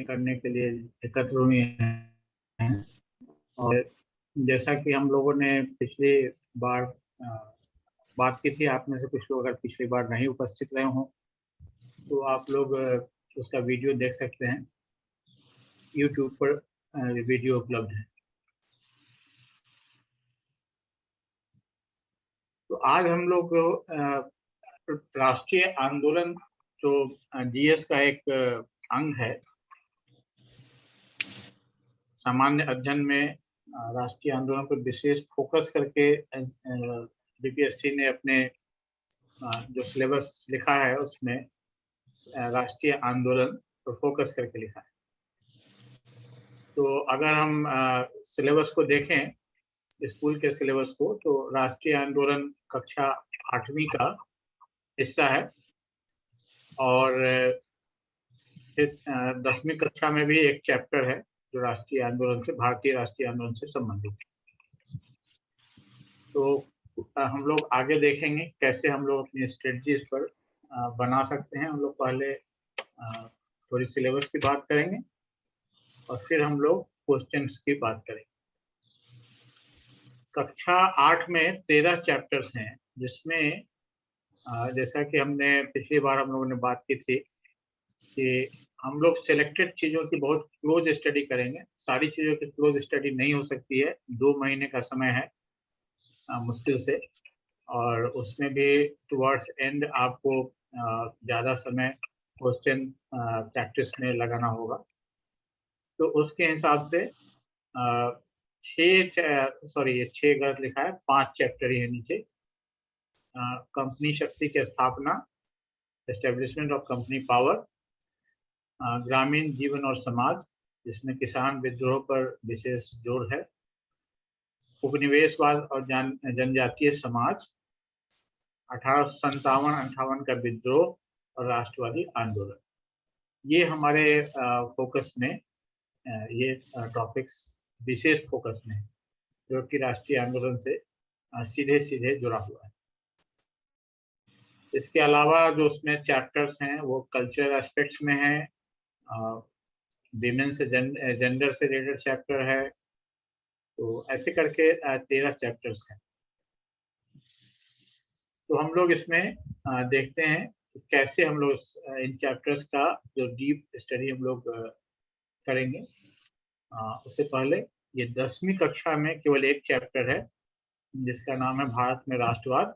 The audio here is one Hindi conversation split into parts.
करने के लिए एकत्र हुए हैं। और जैसा कि हम लोगों ने पिछली बार बात की थी, आप में से कुछ लोग अगर पिछली बार नहीं उपस्थित रहे हों तो आप लोग उसका वीडियो देख सकते हैं, YouTube पर वीडियो उपलब्ध है। तो आज हम लोग राष्ट्रीय आंदोलन जो जीएस का एक अंग है, सामान्य अध्ययन में राष्ट्रीय आंदोलन पर विशेष फोकस करके बीपीएससी ने अपने जो सिलेबस लिखा है उसमें राष्ट्रीय आंदोलन पर फोकस करके लिखा है। तो अगर हम सिलेबस को देखें, स्कूल के सिलेबस को, तो राष्ट्रीय आंदोलन कक्षा 8वीं का हिस्सा है और फिर 10वीं कक्षा में भी एक चैप्टर है जो राष्ट्रीय आंदोलन से, भारतीय राष्ट्रीय आंदोलन से संबंधित है। तो हम लोग आगे देखेंगे कैसे हम लोग अपनी स्ट्रेटजी इस पर बना सकते हैं। हम लोग पहले थोड़ी सिलेबस की बात करेंगे और फिर हम लोग क्वेश्चंस की बात करेंगे। कक्षा 8 में 13 चैप्टर्स हैं, जिसमें जैसा कि हमने पिछली बार हम लोगों ने बात की थी कि हम लोग सिलेक्टेड चीज़ों की बहुत क्लोज स्टडी करेंगे। सारी चीज़ों की क्लोज स्टडी नहीं हो सकती है, 2 महीने का समय है मुश्किल से, और उसमें भी टुवर्ड्स एंड आपको ज़्यादा समय क्वेश्चन प्रैक्टिस में लगाना होगा। तो उसके हिसाब से 6 गलत लिखा है, 5 चैप्टर ही है नीचे। कंपनी शक्ति की स्थापना, एस्टेब्लिशमेंट ऑफ कंपनी पावर, ग्रामीण जीवन और समाज, जिसमें किसान विद्रोह पर विशेष जोर है, उपनिवेशवाद और जनजातीय समाज, 1857-58 का विद्रोह और राष्ट्रवादी आंदोलन। ये हमारे फोकस में ये टॉपिक्स विशेष फोकस में है, जो कि राष्ट्रीय आंदोलन से सीधे सीधे जुड़ा हुआ है। इसके अलावा जो उसमें चैप्टर्स हैं वो कल्चरल एस्पेक्ट्स में है, विमेन से जेंडर से रिलेटेड चैप्टर है। तो ऐसे करके 13 चैप्टर्स हैं। तो हम लोग इसमें देखते हैं कि कैसे हम लोग इन चैप्टर्स का जो डीप स्टडी हम लोग करेंगे। उससे पहले ये 10वीं कक्षा में केवल एक चैप्टर है जिसका नाम है भारत में राष्ट्रवाद,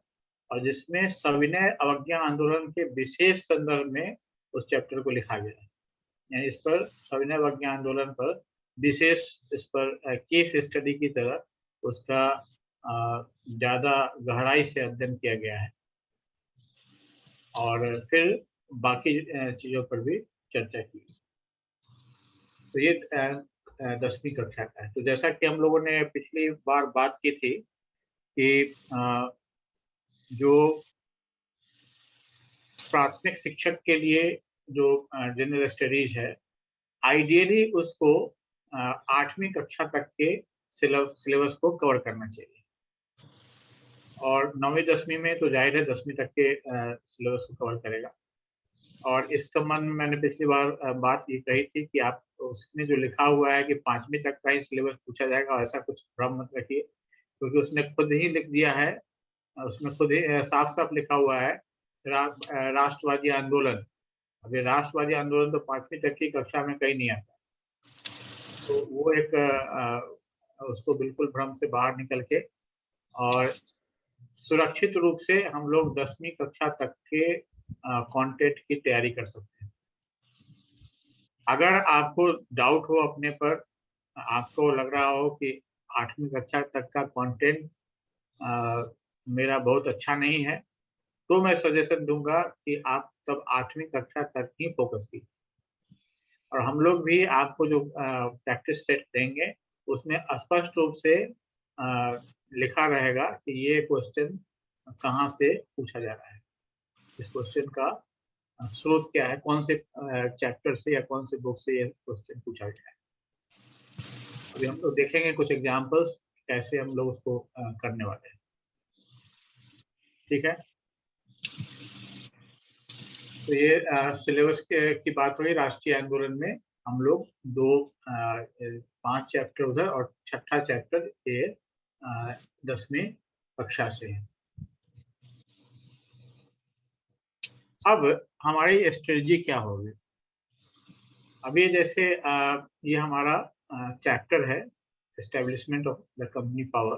और जिसमें सविनय अवज्ञा आंदोलन के विशेष संदर्भ में उस चैप्टर को लिखा गया है। यानी इस पर सविनय अवज्ञा आंदोलन पर विशेष, इस पर केस स्टडी की तरह उसका ज़्यादा गहराई से अध्ययन किया गया है, और फिर बाकी चीज़ों पर भी चर्चा की। तो ये 10वीं कक्षा का है। तो जैसा कि हम लोगों ने पिछली बार बात की थी कि जो प्राथमिक शिक्षक के लिए जो जनरल स्टडीज है, आइडियली उसको 8वीं कक्षा तक के सिलेबस को कवर करना चाहिए, और 9वीं 10वीं में तो जाहिर है 10वीं तक के सिलेबस को कवर करेगा। और इस संबंध में मैंने पिछली बार बात ये कही थी कि आप उसमें जो लिखा हुआ है कि 5वीं तक का ही सिलेबस पूछा जाएगा, ऐसा कुछ भ्रम मत रखिए, क्योंकि उसने खुद ही लिख दिया है, उसमें खुद ही साफ-साफ लिखा हुआ है राष्ट्रवादी आंदोलन। अभी राष्ट्रवादी आंदोलन तो 5वीं तक की कक्षा में कहीं नहीं आता। तो वो एक उसको बिल्कुल भ्रम से बाहर निकल के और सुरक्षित रूप से हम लोग 10वीं कक्षा तक के कंटेंट की तैयारी कर सकते हैं। अगर आपको डाउट हो अपने पर, आपको लग रहा हो कि 8वीं कक्षा तक का कंटेंट मेरा बहुत अच्छा नहीं है, तो मैं सजेशन दूंगा कि आप तब 8वीं कक्षा तक ही फोकस कीजिए। और हम लोग भी आपको जो प्रैक्टिस सेट देंगे उसमें स्पष्ट रूप से लिखा रहेगा कि ये क्वेश्चन कहाँ से पूछा जा रहा है, इस क्वेश्चन का स्रोत क्या है, कौन से चैप्टर से या कौन से बुक से ये क्वेश्चन पूछा गया है। अभी हम लोग देखेंगे कुछ एग्जांपल्स कैसे हम लोग उसको करने वाले हैं। ठीक है। तो ये सिलेबस की बात हुई। राष्ट्रीय आंदोलन में हम लोग 5 चैप्टर उधर और 6ठा चैप्टर ये 10वीं कक्षा से है। अब हमारी स्ट्रेटजी क्या होगी? अभी जैसे ये हमारा चैप्टर है establishment of the company power,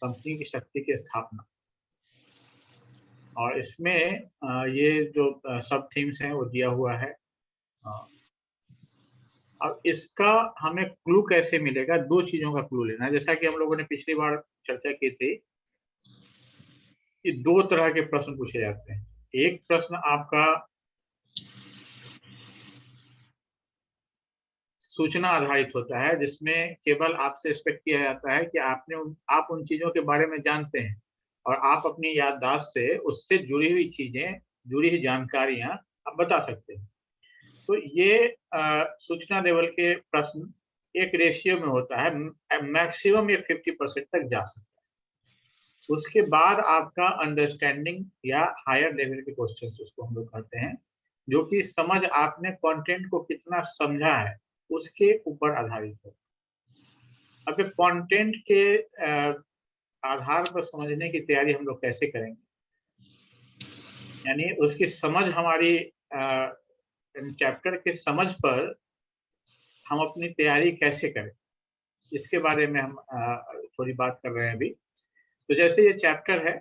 company की शक्ति की स्थापना। और इसमें ये जो सब थीम्स हैं वो दिया हुआ है। अब इसका हमें क्लू कैसे मिलेगा? 2 चीजों का क्लू लेना है। जैसा कि हम लोगों ने पिछली बार चर्चा की थी कि 2 तरह के प्रश्न पूछे जाते हैं। एक प्रश्न आपका सूचना आधारित होता है, जिसमें केवल आपसे एक्सपेक्ट किया जाता है कि आप उन चीजों के बारे में जानते हैं और आप अपनी याददाश्त से उससे जुड़ी हुई चीजें, जुड़ी हुई जानकारियां आप बता सकते हैं। तो ये सूचना लेवल के प्रश्न एक रेशियो में होता है, मैक्सिमम ये 50% तक जा सकता है। उसके बाद आपका अंडरस्टैंडिंग या हायर लेवल के क्वेश्चंस उसको हम लोग कहते हैं, जो कि समझ आपने कंटेंट को कितना समझा है उसके ऊपर आधारित है। अब कंटेंट के आधार पर समझने की तैयारी हम लोग कैसे करेंगे? यानी उसकी समझ हमारी चैप्टर के समझ पर हम अपनी तैयारी कैसे करें, इसके बारे में हम थोड़ी बात कर रहे हैं अभी। तो जैसे ये चैप्टर है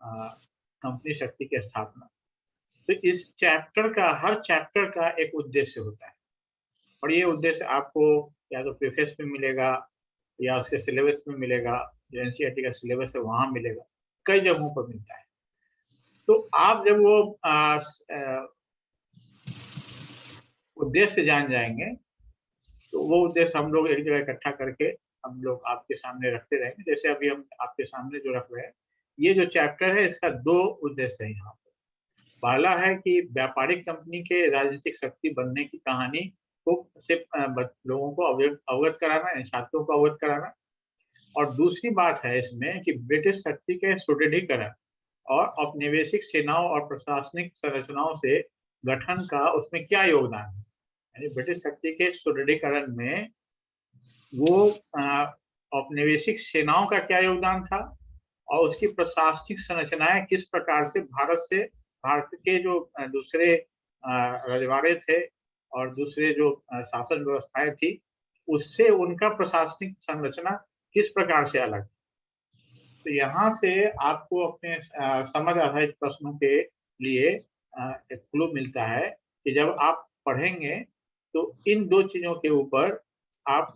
कंपनी शक्ति की स्थापना, तो इस चैप्टर का, हर चैप्टर का एक उद्देश्य होता है और ये उद्देश्य आपको या तो प्रीफेस में मिलेगा या उसके सिलेबस में मिलेगा, जो एनसीईआरटी का सिलेबस है वहाँ मिलेगा, कई जगहों पर मिलता है। तो आप जब वो उद्देश्य जान जाएंगे तो वो उद्देश्य हम लोग एक जगह इकट्ठा करके हम लोग आपके सामने रखते रहेंगे। जैसे अभी हम आपके सामने जो रख रहे हैं, ये जो चैप्टर है इसका 2 उद्देश्य है यहाँ पर। पहला है कि व्यापारिक कंपनी के राजनीतिक शक्ति बनने की कहानी को सिर्फ लोगों को अवगत कराना है, छात्रों को अवगत कराना। और दूसरी बात है इसमें कि ब्रिटिश शक्ति के सुदृढ़ीकरण और औपनिवेशिक सेनाओं और प्रशासनिक संरचनाओं से गठन का उसमें क्या योगदान है। यानी ब्रिटिश शक्ति के सुदृढ़ीकरण में वो औपनिवेशिक सेनाओं का क्या योगदान था और उसकी प्रशासनिक संरचनाएं किस प्रकार से भारत के जो दूसरे रजवाड़े थे और दूसरे जो शासन व्यवस्थाएं थी, उससे उनका प्रशासनिक संरचना किस प्रकार से अलग थी। तो यहाँ से आपको अपने समझ आधारित प्रश्नों के लिए एक क्लू मिलता है कि जब आप पढ़ेंगे तो इन 2 चीजों के ऊपर आप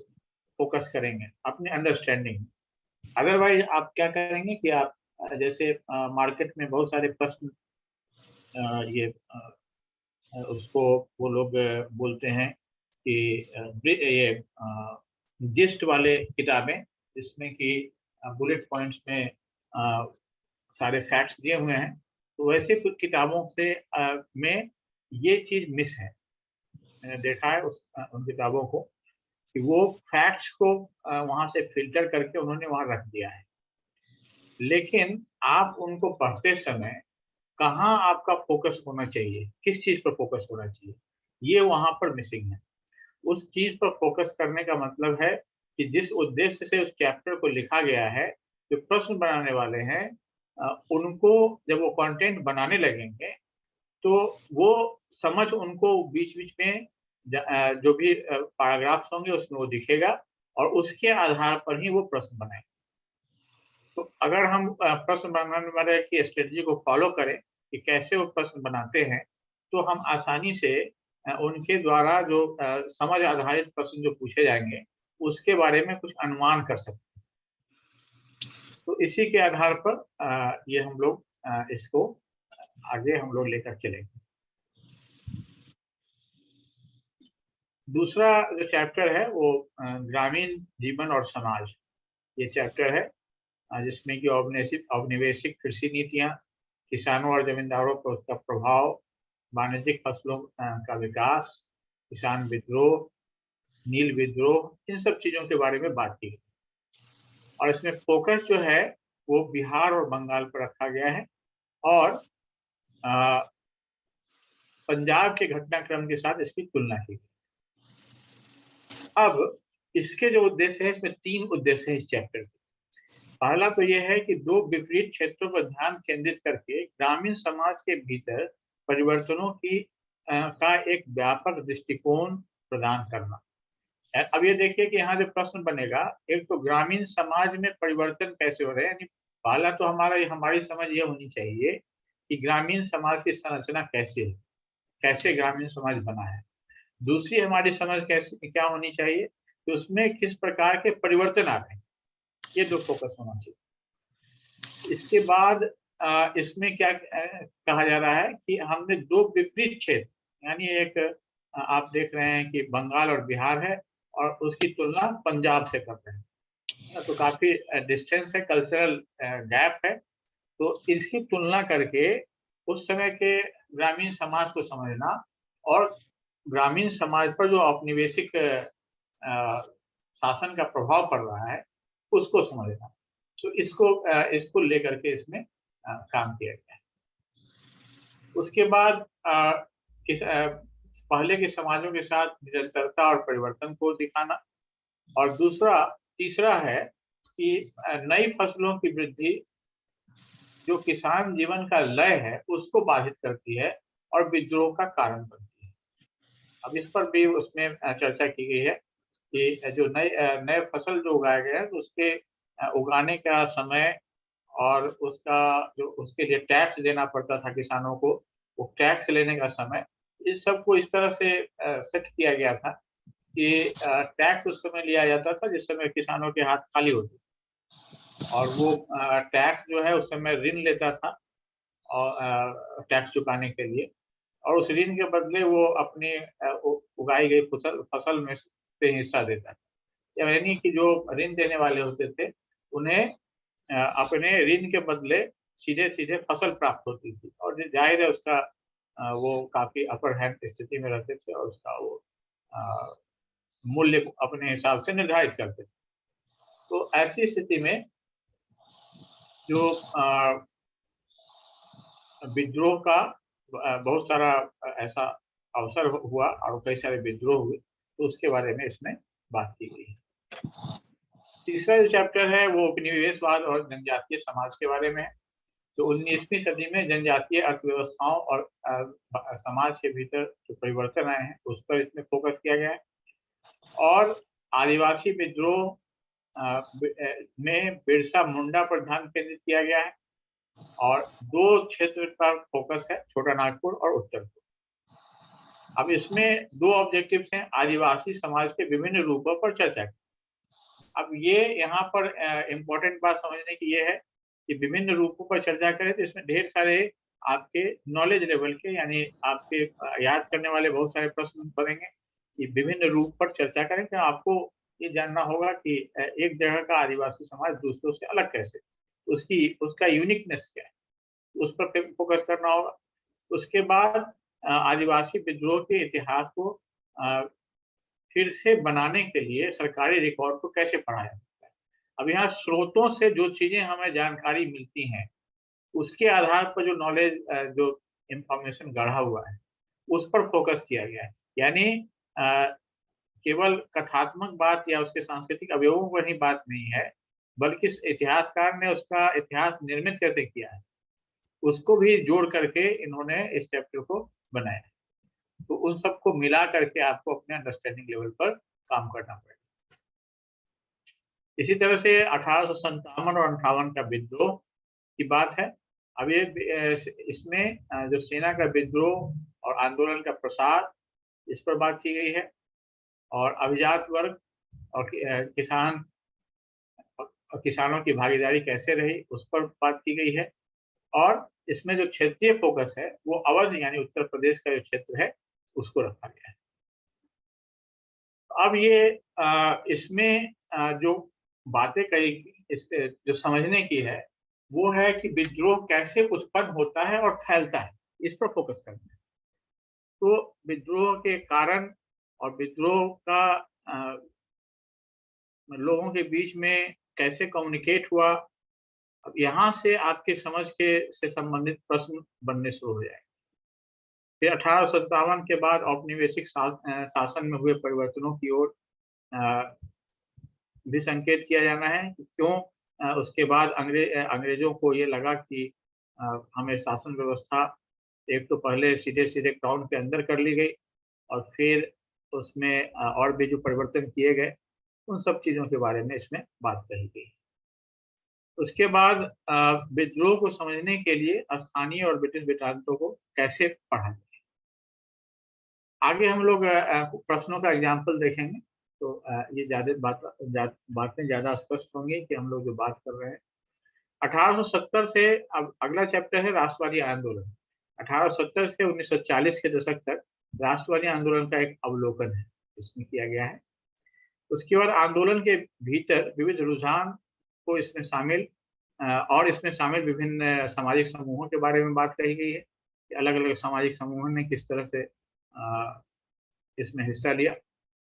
फोकस करेंगे अपने अंडरस्टैंडिंग। अदरवाइज आप क्या करेंगे कि आप जैसे मार्केट में बहुत सारे प्रश्न ये उसको वो लोग बोलते हैं कि ये जिस्ट वाले किताबें, जिसमें कि बुलेट पॉइंट्स में सारे फैक्ट्स दिए हुए हैं, तो वैसे कुछ किताबों से में ये चीज मिस है। मैंने देखा है उन किताबों को कि वो फैक्ट्स को वहां से फिल्टर करके उन्होंने वहां रख दिया है, लेकिन आप उनको पढ़ते समय कहाँ आपका फोकस होना चाहिए, किस चीज पर फोकस होना चाहिए, ये वहां पर मिसिंग है। उस चीज पर फोकस करने का मतलब है कि जिस उद्देश्य से उस चैप्टर को लिखा गया है, जो प्रश्न बनाने वाले हैं उनको जब वो कंटेंट बनाने लगेंगे तो वो समझ उनको बीच-बीच में जो भी पैराग्राफ्स होंगे उसमें वो दिखेगा और उसके आधार पर ही वो प्रश्न बनाएंगे। तो अगर हम प्रश्न बनाने वाले की स्ट्रेटजी को फॉलो करें कि कैसे वो प्रश्न बनाते हैं, तो हम आसानी से उनके द्वारा जो समझ आधारित प्रश्न जो पूछे जाएँगे, उसके बारे में कुछ अनुमान कर सकते हैं। तो इसी के आधार पर ये हम लोग इसको आगे हम लोग लेकर चलेंगे। दूसरा जो चैप्टर है वो ग्रामीण जीवन और समाज, ये चैप्टर है जिसमें कि औपनिवेशिक कृषि नीतियाँ, किसानों और जमींदारों पर उसका प्रभाव, वाणिज्यिक फसलों का विकास, किसान विद्रोह, नील विद्रोह, इन सब चीज़ों के बारे में बात की गई। और इसमें फोकस जो है वो बिहार और बंगाल पर रखा गया है और अ, पंजाब के घटनाक्रम के साथ इसकी तुलना की गई। अब इसके जो उद्देश्य है, इसमें 3 उद्देश्य हैं इस चैप्टर के। पहला तो यह है कि 2 विपरीत क्षेत्रों पर ध्यान केंद्रित करके ग्रामीण समाज के भीतर परिवर्तनों का एक व्यापक दृष्टिकोण प्रदान करना। अब ये देखिए कि यहाँ जो प्रश्न बनेगा, एक तो ग्रामीण समाज में परिवर्तन कैसे हो रहे हैं, यानी पहला तो हमारी समझ ये होनी चाहिए कि ग्रामीण समाज की संरचना कैसे है, कैसे ग्रामीण समाज बना है। दूसरी हमारी समझ क्या होनी चाहिए कि उसमें किस प्रकार के परिवर्तन आ रहे हैं, ये 2 फोकस होना चाहिए। इसके बाद इसमें क्या कहा जा रहा है कि हमने 2 विपरीत क्षेत्र, यानी एक आप देख रहे हैं कि बंगाल और बिहार है और उसकी तुलना पंजाब से कर रहे हैं, तो काफी डिस्टेंस है, कल्चरल गैप है। तो इसकी तुलना करके उस समय के ग्रामीण समाज को समझना और ग्रामीण समाज पर जो औपनिवेशिक शासन का प्रभाव पड़ रहा है उसको समझना। तो इसको लेकर के इसमें काम किया गया है। उसके बाद पहले के समाजों के साथ निरंतरता और परिवर्तन को दिखाना, और तीसरा है कि नई फसलों की वृद्धि जो किसान जीवन का लय है उसको बाधित करती है और विद्रोह का कारण बनती है। अब इस पर भी उसमें चर्चा की गई है कि जो नए फसल जो उगाए गए हैं तो उसके उगाने का समय और उसके लिए टैक्स देना पड़ता था किसानों को, वो टैक्स लेने का समय, इस सब को इस तरह से सेट किया गया था कि टैक्स उस समय लिया जाता था जिस समय किसानों के हाथ खाली होते, और वो टैक्स जो है उस समय ऋण लेता था और टैक्स चुकाने के लिए, और उस ऋण के बदले वो अपनी उगाई गई फसल में से हिस्सा देता था। यानी कि जो ऋण देने वाले होते थे उन्हें अपने ऋण के बदले सीधे-सीधे फसल प्राप्त होती थी, और जाहिर है उसका वो काफ़ी अपर हैंड स्थिति में रहते थे और उसका वो अ, मूल्य अपने हिसाब से निर्धारित करते थे। तो ऐसी स्थिति में जो विद्रोह का बहुत सारा ऐसा अवसर हुआ और कई सारे विद्रोह हुए, तो उसके बारे में इसमें बात की गई है। तीसरा जो चैप्टर है वो उपनिवेशवाद और जनजातीय समाज के बारे में है। तो 19वीं सदी में जनजातीय अर्थव्यवस्थाओं और समाज के भीतर जो परिवर्तन आए हैं उस पर इसमें फोकस किया गया है, और आदिवासी विद्रोह में बिरसा मुंडा पर ध्यान केंद्रित किया गया है, और 2 क्षेत्र पर फोकस है, छोटा नागपुर और उत्तरपुर। अब इसमें 2 ऑब्जेक्टिव्स हैं, आदिवासी समाज के विभिन्न रूपों पर चर्चा की। अब ये यहाँ पर इम्पोर्टेंट बात समझने की ये है कि विभिन्न रूपों पर चर्चा करें तो इसमें ढेर सारे आपके नॉलेज लेवल के, यानी आपके याद करने वाले बहुत सारे प्रश्न बनेंगे कि विभिन्न रूप पर चर्चा करें, तो आपको ये जानना होगा कि एक जगह का आदिवासी समाज दूसरों से अलग कैसे, उसका यूनिकनेस क्या है, उस पर फोकस करना होगा। उसके बाद आदिवासी विद्रोह के इतिहास को अ, फिर से बनाने के लिए सरकारी रिकॉर्ड को कैसे पढ़ाया जाता है। अब यहाँ स्रोतों से जो चीजें हमें जानकारी मिलती हैं उसके आधार पर जो नॉलेज जो इंफॉर्मेशन गढ़ा हुआ है उस पर फोकस किया गया है। यानी अ, केवल कथात्मक बात या उसके सांस्कृतिक अवयवों पर ही बात नहीं है, बल्कि इस इतिहासकार ने उसका इतिहास निर्मित कैसे किया है उसको भी जोड़ करके इन्होंने इस चैप्टर को बनाया। तो उन सबको मिला करके आपको अपने अंडरस्टैंडिंग लेवल पर काम करना पड़ेगा। इसी तरह से 1857 और 58 का विद्रोह की बात है। अब ये इसमें जो सेना का विद्रोह और आंदोलन का प्रसार, इस पर बात की गई है, और अभिजात वर्ग और किसानों की भागीदारी कैसे रही उस पर बात की गई है, और इसमें जो क्षेत्रीय फोकस है वो अवध यानी उत्तर प्रदेश का जो क्षेत्र है उसको रखा गया है। अब ये इसमें जो बातें कही जो समझने की है वो है कि विद्रोह कैसे उत्पन्न होता है और फैलता है, इस पर फोकस करना है। तो विद्रोह के कारण और विद्रोह का लोगों के बीच में कैसे कम्युनिकेट हुआ, अब यहाँ से आपके समझ के से संबंधित प्रश्न बनने शुरू हो जाएंगे। फिर 1857 के बाद औपनिवेशिक शासन में हुए परिवर्तनों की ओर भी संकेत किया जाना है कि क्यों उसके बाद अंग्रेजों को ये लगा कि हमें शासन व्यवस्था एक तो पहले सीधे सीधे क्राउन के अंदर कर ली गई और फिर उसमें और भी जो परिवर्तन किए गए उन सब चीजों के बारे में इसमें बात कही गई। उसके बाद विद्रोह को समझने के लिए स्थानीय और ब्रिटिश वेदांतों को कैसे पढ़ा जाए। आगे हम लोग प्रश्नों का एग्जाम्पल देखेंगे तो ये बातें ज्यादा स्पष्ट होंगी कि हम लोग जो बात कर रहे हैं। 1870 से अब अगला चैप्टर है राष्ट्रवादी आंदोलन। 1870 से 1940 के दशक तक राष्ट्रवादी आंदोलन का एक अवलोकन है इसमें किया गया है। उसके बाद आंदोलन के भीतर विविध रुझान को इसमें शामिल और इसमें शामिल विभिन्न सामाजिक समूहों के बारे में बात कही गई है कि अलग अलग सामाजिक समूहों ने किस तरह से इसमें हिस्सा लिया।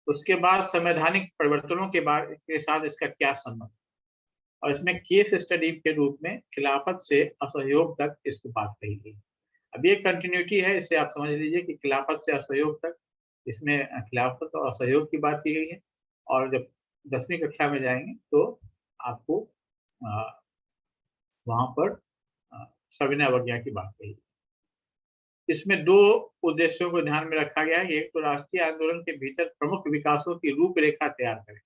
उसके बाद संवैधानिक परिवर्तनों के साथ इसका क्या संबंध, और इसमें केस स्टडी के रूप में खिलाफत से असहयोग तक इसको बात कही गई। अब ये कंटिन्यूटी है, इसे आप समझ लीजिए कि खिलाफत से असहयोग तक इसमें खिलाफत और असहयोग की बात की गई है। और जब 10वीं कक्षा में जाएंगे तो आपको वहां पर सविनय अवज्ञा की बात कही। इसमें दो उद्देश्यों को ध्यान में रखा गया है। एक तो राष्ट्रीय आंदोलन के भीतर प्रमुख विकासों की रूपरेखा तैयार करें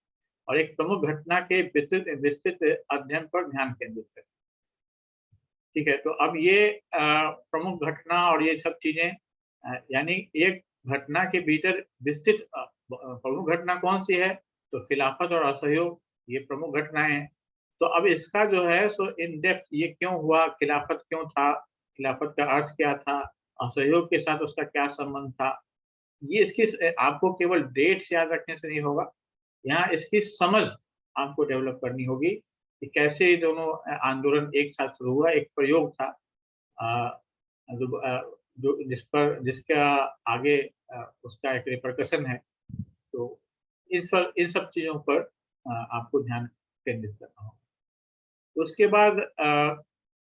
और एक प्रमुख घटना के विस्तृत अध्ययन पर ध्यान केंद्रित करें। ठीक है, तो अब ये प्रमुख घटना और ये सब चीजें यानी एक घटना के भीतर विस्तृत प्रमुख घटना कौन सी है, तो खिलाफत और असहयोग ये प्रमुख घटनाएं हैं। तो अब इसका जो है सो इन डेप्थ ये क्यों हुआ, खिलाफत क्यों था, खिलाफत का अर्थ क्या था, असहयोग के साथ उसका क्या संबंध था, ये इसकी आपको केवल डेट्स याद रखने से नहीं होगा, यहाँ इसकी समझ आपको डेवलप करनी होगी कि कैसे ये दोनों आंदोलन एक साथ शुरू हुआ। एक प्रयोग था जो जिसका आगे उसका एक रिपरकशन है। तो इन सब चीजों पर आपको ध्यान केंद्रित करना होगा। उसके बाद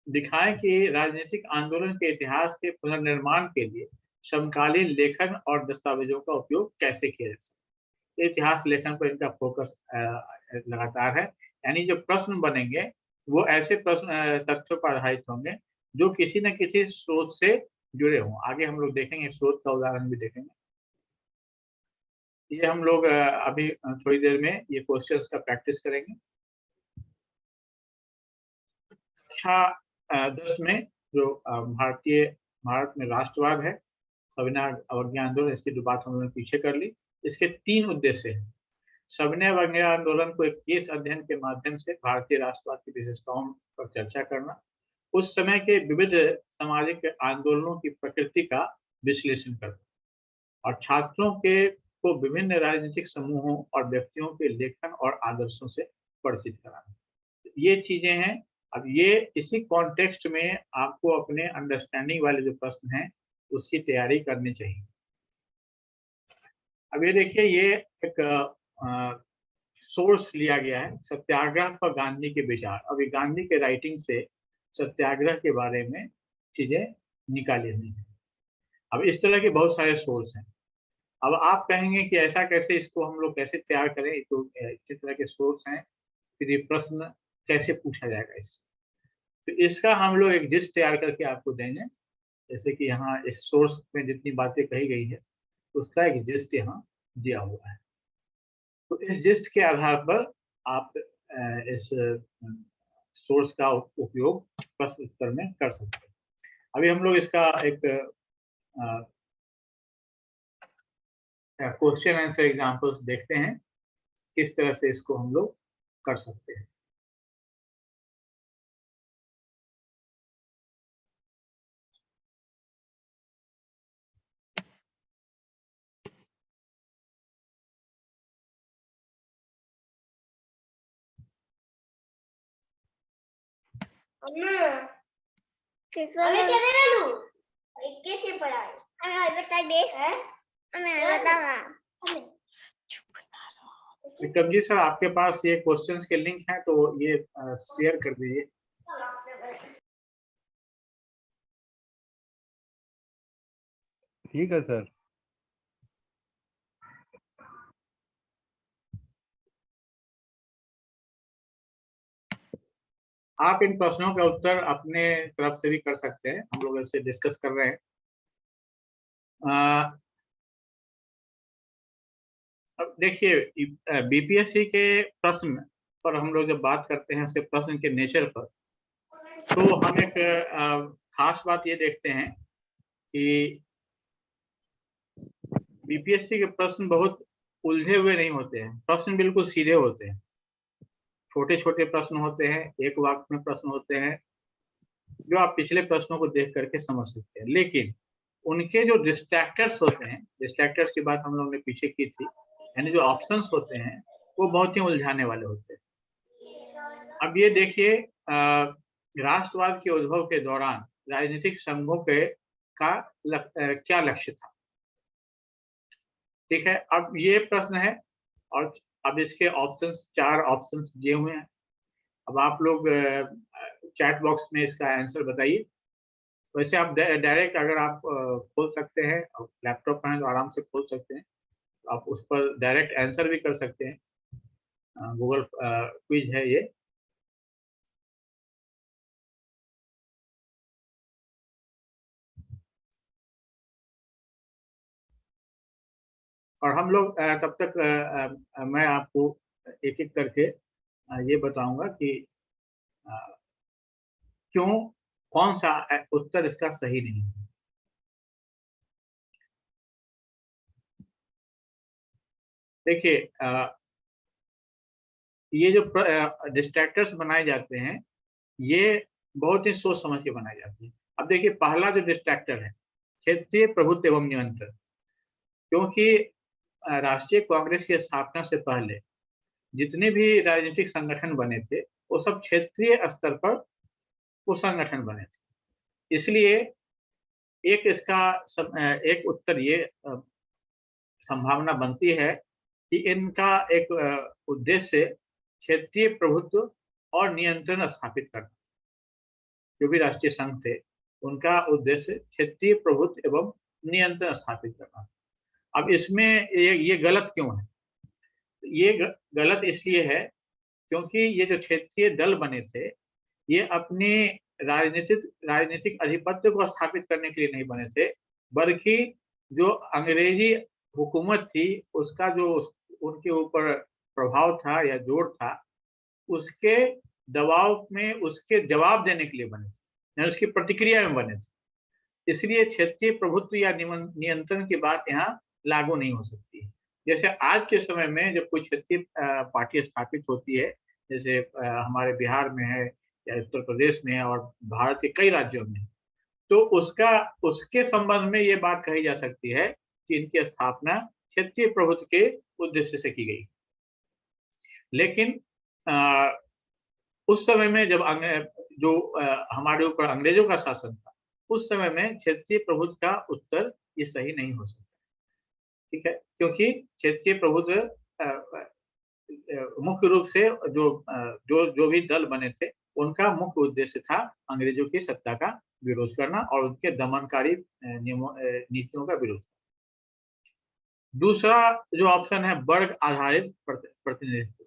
दिखाएं कि राजनीतिक आंदोलन के इतिहास के पुनर्निर्माण के लिए समकालीन लेखन और दस्तावेजों का उपयोग कैसे किया जा सकता है। इतिहास लेखन पर इनका फोकस लगातार है, यानी जो प्रश्न बनेंगे वो ऐसे प्रश्न तथ्यों पर आधारित होंगे जो किसी न किसी स्रोत से जुड़े हों। आगे हम लोग देखेंगे, स्रोत का उदाहरण भी देखेंगे। ये हम लोग अभी थोड़ी देर में ये क्वेश्चंस का प्रैक्टिस करेंगे। कक्षा 10 में जो भारत में राष्ट्रवाद है, सविनय अवज्ञा आंदोलन, इसकी जो बात हमने पीछे कर ली, इसके 3 उद्देश्य हैं। सविनय अवज्ञा आंदोलन को एक केस अध्ययन के माध्यम से भारतीय राष्ट्रवाद की विशेषताओं पर चर्चा करना, उस समय के विविध सामाजिक आंदोलनों की प्रकृति का विश्लेषण करना और छात्रों को विभिन्न राजनीतिक समूहों और व्यक्तियों के लेखन और आदर्शों से परिचित कराना। ये चीजें हैं। अब ये इसी कॉन्टेक्स्ट में आपको अपने अंडरस्टैंडिंग वाले जो प्रश्न हैं उसकी तैयारी करनी चाहिए। अब ये देखिए, ये एक सोर्स लिया गया है, सत्याग्रह पर गांधी के विचार। अभी गांधी के राइटिंग से सत्याग्रह के बारे में चीजें निकाली हुई हैं। अब इस तरह के बहुत सारे सोर्स हैं। अब आप कहेंगे कि ऐसा कैसे, इसको हम लोग कैसे तैयार करें, तो इस तरह के सोर्स हैं, फिर ये प्रश्न कैसे पूछा जाएगा इससे। तो इसका हम लोग एक लिस्ट तैयार करके आपको देंगे, जैसे कि यहाँ इस सोर्स में जितनी बातें कही गई है उसका एक लिस्ट यहाँ दिया हुआ है। तो इस लिस्ट के आधार पर आप इस सोर्स का उपयोग प्रश्न उत्तर में कर सकते हैं। अभी हम लोग इसका एक क्वेश्चन आंसर एग्जांपल्स देखते हैं, किस तरह से इसको हम लोग कर सकते हैं। विक्रम जी सर, आपके पास ये क्वेश्चंस के लिंक हैं तो ये शेयर कर दीजिए। ठीक है सर। आप इन प्रश्नों का उत्तर अपने तरफ से भी कर सकते हैं, हम लोग इससे डिस्कस कर रहे हैं। अब देखिए, बीपीएससी के प्रश्न पर हम लोग जब बात करते हैं, उसके प्रश्न के नेचर पर, तो हम एक खास बात ये देखते हैं कि बीपीएससी के प्रश्न बहुत उलझे हुए नहीं होते हैं, प्रश्न बिल्कुल सीधे होते हैं। छोटे छोटे प्रश्न होते हैं, एक वाक्य में प्रश्न होते हैं, जो आप पिछले प्रश्नों को देख करके समझ सकते हैं। लेकिन उनके जो डिस्ट्रैक्टर्स होते हैं, डिस्ट्रैक्टर्स की बात हम लोगों ने पीछे की थी, यानी जो ऑप्शंस होते हैं वो बहुत ही उलझाने वाले होते हैं। अब ये देखिए, राष्ट्रवाद के उद्भव के दौरान राजनीतिक संघों के क्या लक्ष्य था। ठीक है, अब ये प्रश्न है और अब इसके ऑप्शंस, 4 ऑप्शंस दिए हुए हैं। अब आप लोग चैट बॉक्स में इसका आंसर बताइए। वैसे आप डायरेक्ट अगर आप खोल सकते हैं, लैपटॉप में है तो आराम से खोल सकते हैं, आप उस पर डायरेक्ट आंसर भी कर सकते हैं। गूगल क्विज है ये। और हम लोग तब तक मैं आपको एक एक करके ये बताऊंगा कि क्यों, कौन सा उत्तर इसका सही नहीं है। देखिए, ये जो डिस्ट्रैक्टर्स बनाए जाते हैं, ये बहुत ही सोच समझ के बनाए जाते हैं। अब देखिए, पहला जो डिस्ट्रैक्टर है, क्षेत्रीय प्रभुत्व एवं नियंत्रण। क्योंकि राष्ट्रीय कांग्रेस की स्थापना से पहले जितने भी राजनीतिक संगठन बने थे, वो सब क्षेत्रीय स्तर पर वो संगठन बने थे। इसलिए एक इसका एक उत्तर ये संभावना बनती है कि इनका एक उद्देश्य क्षेत्रीय प्रभुत्व और नियंत्रण स्थापित करना। जो भी राष्ट्रीय संघ थे, उनका उद्देश्य क्षेत्रीय प्रभुत्व एवं नियंत्रण स्थापित करना। अब इसमें ये गलत क्यों है? ये गलत इसलिए है क्योंकि ये जो क्षेत्रीय दल बने थे, ये अपने राजनीतिक आधिपत्य को स्थापित करने के लिए नहीं बने थे, बल्कि जो अंग्रेजी हुकूमत थी, उसका जो उनके ऊपर प्रभाव था या जोर था, उसके दबाव में उसके जवाब देने के लिए बने थे, यानी उसकी प्रतिक्रिया में बने थे। इसलिए क्षेत्रीय प्रभुत्व या नियंत्रण की बात यहाँ लागू नहीं हो सकती है। जैसे आज के समय में जब कोई क्षेत्रीय पार्टी स्थापित होती है, जैसे हमारे बिहार में है या उत्तर प्रदेश में है और भारत के कई राज्यों में, तो उसके संबंध में ये बात कही जा सकती है कि इनकी स्थापना क्षेत्रीय प्रभुत्व के उद्देश्य से की गई। लेकिन उस समय में जब हमारे ऊपर अंग्रेजों का शासन था, उस समय में क्षेत्रीय प्रभुत्व का उत्तर ये सही नहीं हो सकता। ठीक है, क्योंकि क्षेत्रीय प्रभुत्व मुख्य रूप से जो भी दल बने थे, उनका मुख्य उद्देश्य था अंग्रेजों की सत्ता का विरोध करना और उनके दमनकारी नीतियों का विरोध। दूसरा जो ऑप्शन है, वर्ग आधारित प्रतिनिधित्व।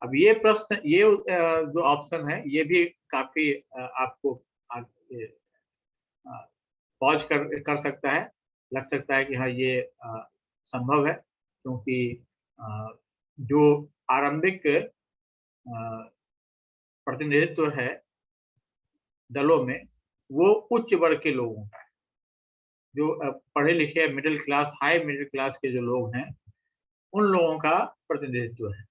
अब ये प्रश्न, ये जो ऑप्शन है, ये भी काफी आपको पॉज कर सकता है, लग सकता है कि हाँ ये संभव है, क्योंकि जो आरंभिक प्रतिनिधित्व है दलों में, वो उच्च वर्ग के लोगों का है। जो पढ़े लिखे middle class, high middle class के जो लोग हैं, उन लोगों का प्रतिनिधित्व है।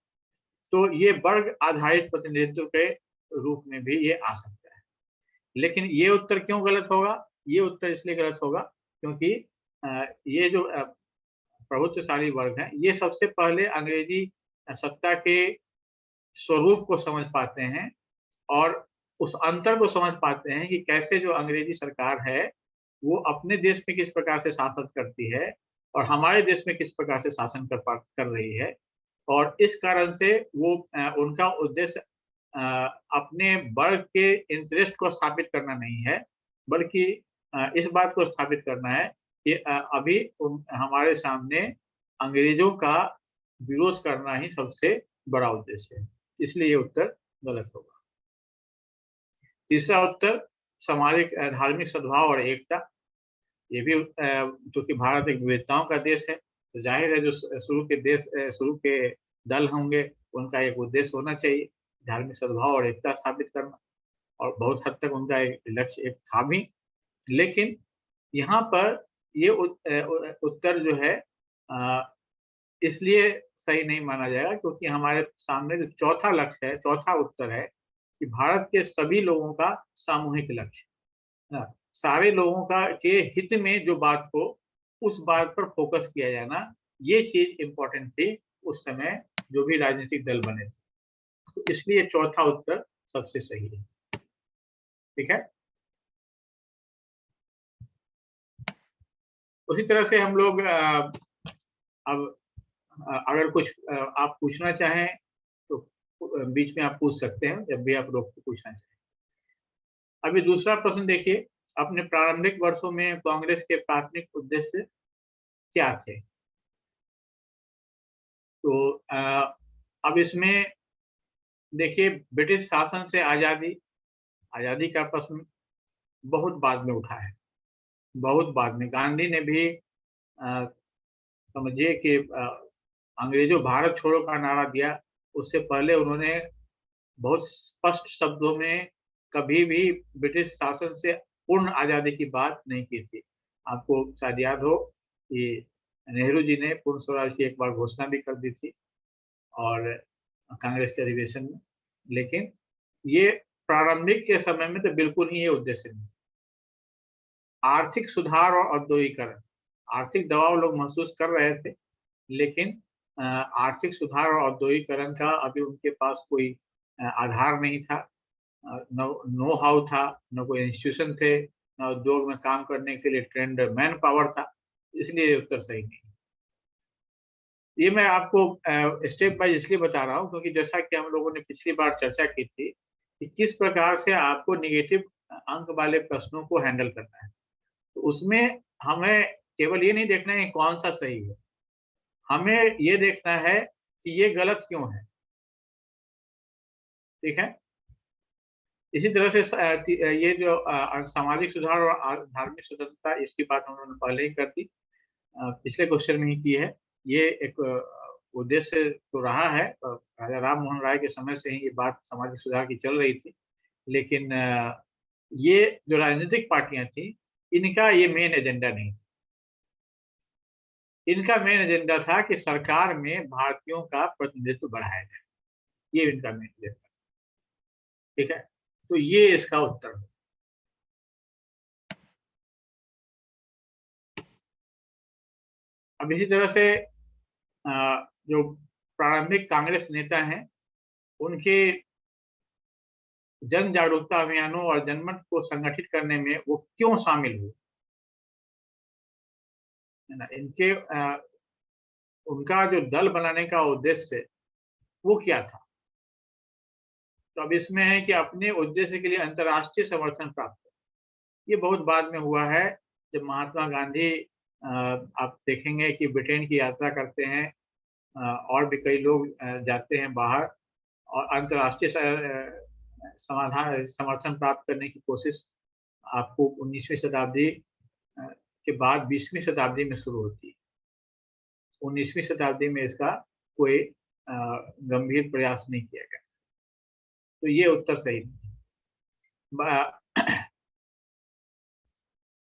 तो ये वर्ग आधारित प्रतिनिधित्व के रूप में भी ये आ सकता है। लेकिन ये उत्तर क्यों गलत होगा? ये उत्तर इसलिए गलत होगा क्योंकि ये जो प्रभुत्वशाली वर्ग है, ये सबसे पहले अंग्रेजी सत्ता के स्वरूप को समझ पाते हैं और उस अंतर को समझ पाते हैं कि कैसे जो अंग्रेजी सरकार है, वो अपने देश में किस प्रकार से शासन करती है और हमारे देश में किस प्रकार से शासन कर रही है। और इस कारण से वो उनका उद्देश्य अपने वर्ग के इंटरेस्ट को स्थापित करना नहीं है, बल्कि इस बात को स्थापित करना है कि अभी हमारे सामने अंग्रेजों का विरोध करना ही सबसे बड़ा उद्देश्य है, इसलिए ये उत्तर गलत होगा। तीसरा उत्तर सामाजिक धार्मिक सद्भाव और एकता। ये भी चूंकि भारत एक विविधताओं का देश है, तो जाहिर है जो शुरू के दल होंगे उनका एक उद्देश्य होना चाहिए धार्मिक सद्भाव और एकता स्थापित करना, और बहुत हद तक उनका एक लक्ष्य एक था भी। लेकिन यहाँ पर ये उत्तर जो है इसलिए सही नहीं माना जाएगा क्योंकि हमारे सामने जो चौथा लक्ष्य है, चौथा उत्तर है कि भारत के सभी लोगों का सामूहिक लक्ष्य, सारे लोगों का के हित में जो बात हो उस बात पर फोकस किया जाना, ये चीज इम्पोर्टेंट थी उस समय जो भी राजनीतिक दल बने थे। तो इसलिए चौथा उत्तर सबसे सही है। ठीक है, उसी तरह से हम लोग अब अगर कुछ आप पूछना चाहें तो बीच में आप पूछ सकते हैं, जब भी आप रोक के पूछना चाहें। अभी दूसरा प्रश्न देखिए, अपने प्रारंभिक वर्षों में कांग्रेस के प्राथमिक उद्देश्य क्या थे? तो अब इसमें देखिए, ब्रिटिश शासन से आजादी का प्रश्न बहुत बाद में उठा है, बहुत बाद में। गांधी ने भी समझिए कि अंग्रेजों भारत छोड़ो का नारा दिया, उससे पहले उन्होंने बहुत स्पष्ट शब्दों में कभी भी ब्रिटिश शासन से पूर्ण आजादी की बात नहीं की थी। आपको शायद याद हो कि नेहरू जी ने पूर्ण स्वराज की एक बार घोषणा भी कर दी थी और कांग्रेस के अधिवेशन में, लेकिन ये प्रारंभिक के समय में तो बिल्कुल ही ये उद्देश्य नहीं। आर्थिक सुधार और औद्योगिकरण, आर्थिक दबाव लोग महसूस कर रहे थे, लेकिन आर्थिक सुधार और औद्योगिकरण का अभी उनके पास कोई आधार नहीं था, नो हाउ था, न कोई इंस्टीट्यूशन थे, न उद्योग में काम करने के लिए ट्रेंड मैन पावर था, इसलिए उत्तर सही नहीं। ये मैं आपको स्टेप बाय इसलिए बता रहा हूँ क्योंकि जैसा कि हम लोगों ने पिछली बार चर्चा की थी कि किस प्रकार से आपको नेगेटिव अंक वाले प्रश्नों को हैंडल करना है, तो उसमें हमें केवल ये नहीं देखना है कौन सा सही है, हमें ये देखना है कि ये गलत क्यों है। ठीक है, इसी तरह से ये जो सामाजिक सुधार और धार्मिक स्वतंत्रता, इसकी बात हम लोगों ने पहले ही कर दी, पिछले क्वेश्चन में ही की है। ये एक उद्देश्य तो रहा है, राजा राम मोहन राय के समय से ही ये बात सामाजिक सुधार की चल रही थी, लेकिन ये जो राजनीतिक पार्टियां थी इनका ये मेन एजेंडा नहीं था। इनका मेन एजेंडा था कि सरकार में भारतीयों का प्रतिनिधित्व बढ़ाया जाए, ये इनका मेन एजेंडा। ठीक है, तो ये इसका उत्तर है। अब इसी तरह से जो प्रारंभिक कांग्रेस नेता हैं उनके जन जागरूकता अभियानों और जनमत को संगठित करने में वो क्यों शामिल हुए, है ना, इनके उनका जो दल बनाने का उद्देश्य वो क्या था? तो अब इसमें है कि अपने उद्देश्य के लिए अंतर्राष्ट्रीय समर्थन प्राप्त, ये बहुत बाद में हुआ है, जब महात्मा गांधी आप देखेंगे कि ब्रिटेन की यात्रा करते हैं, और भी कई लोग जाते हैं बाहर और अंतर्राष्ट्रीय समाधान समर्थन प्राप्त करने की कोशिश आपको 19वीं शताब्दी के बाद 20वीं शताब्दी में शुरू होती है। 19वीं शताब्दी में इसका कोई गंभीर प्रयास नहीं किया गया, तो ये उत्तर सही नहीं।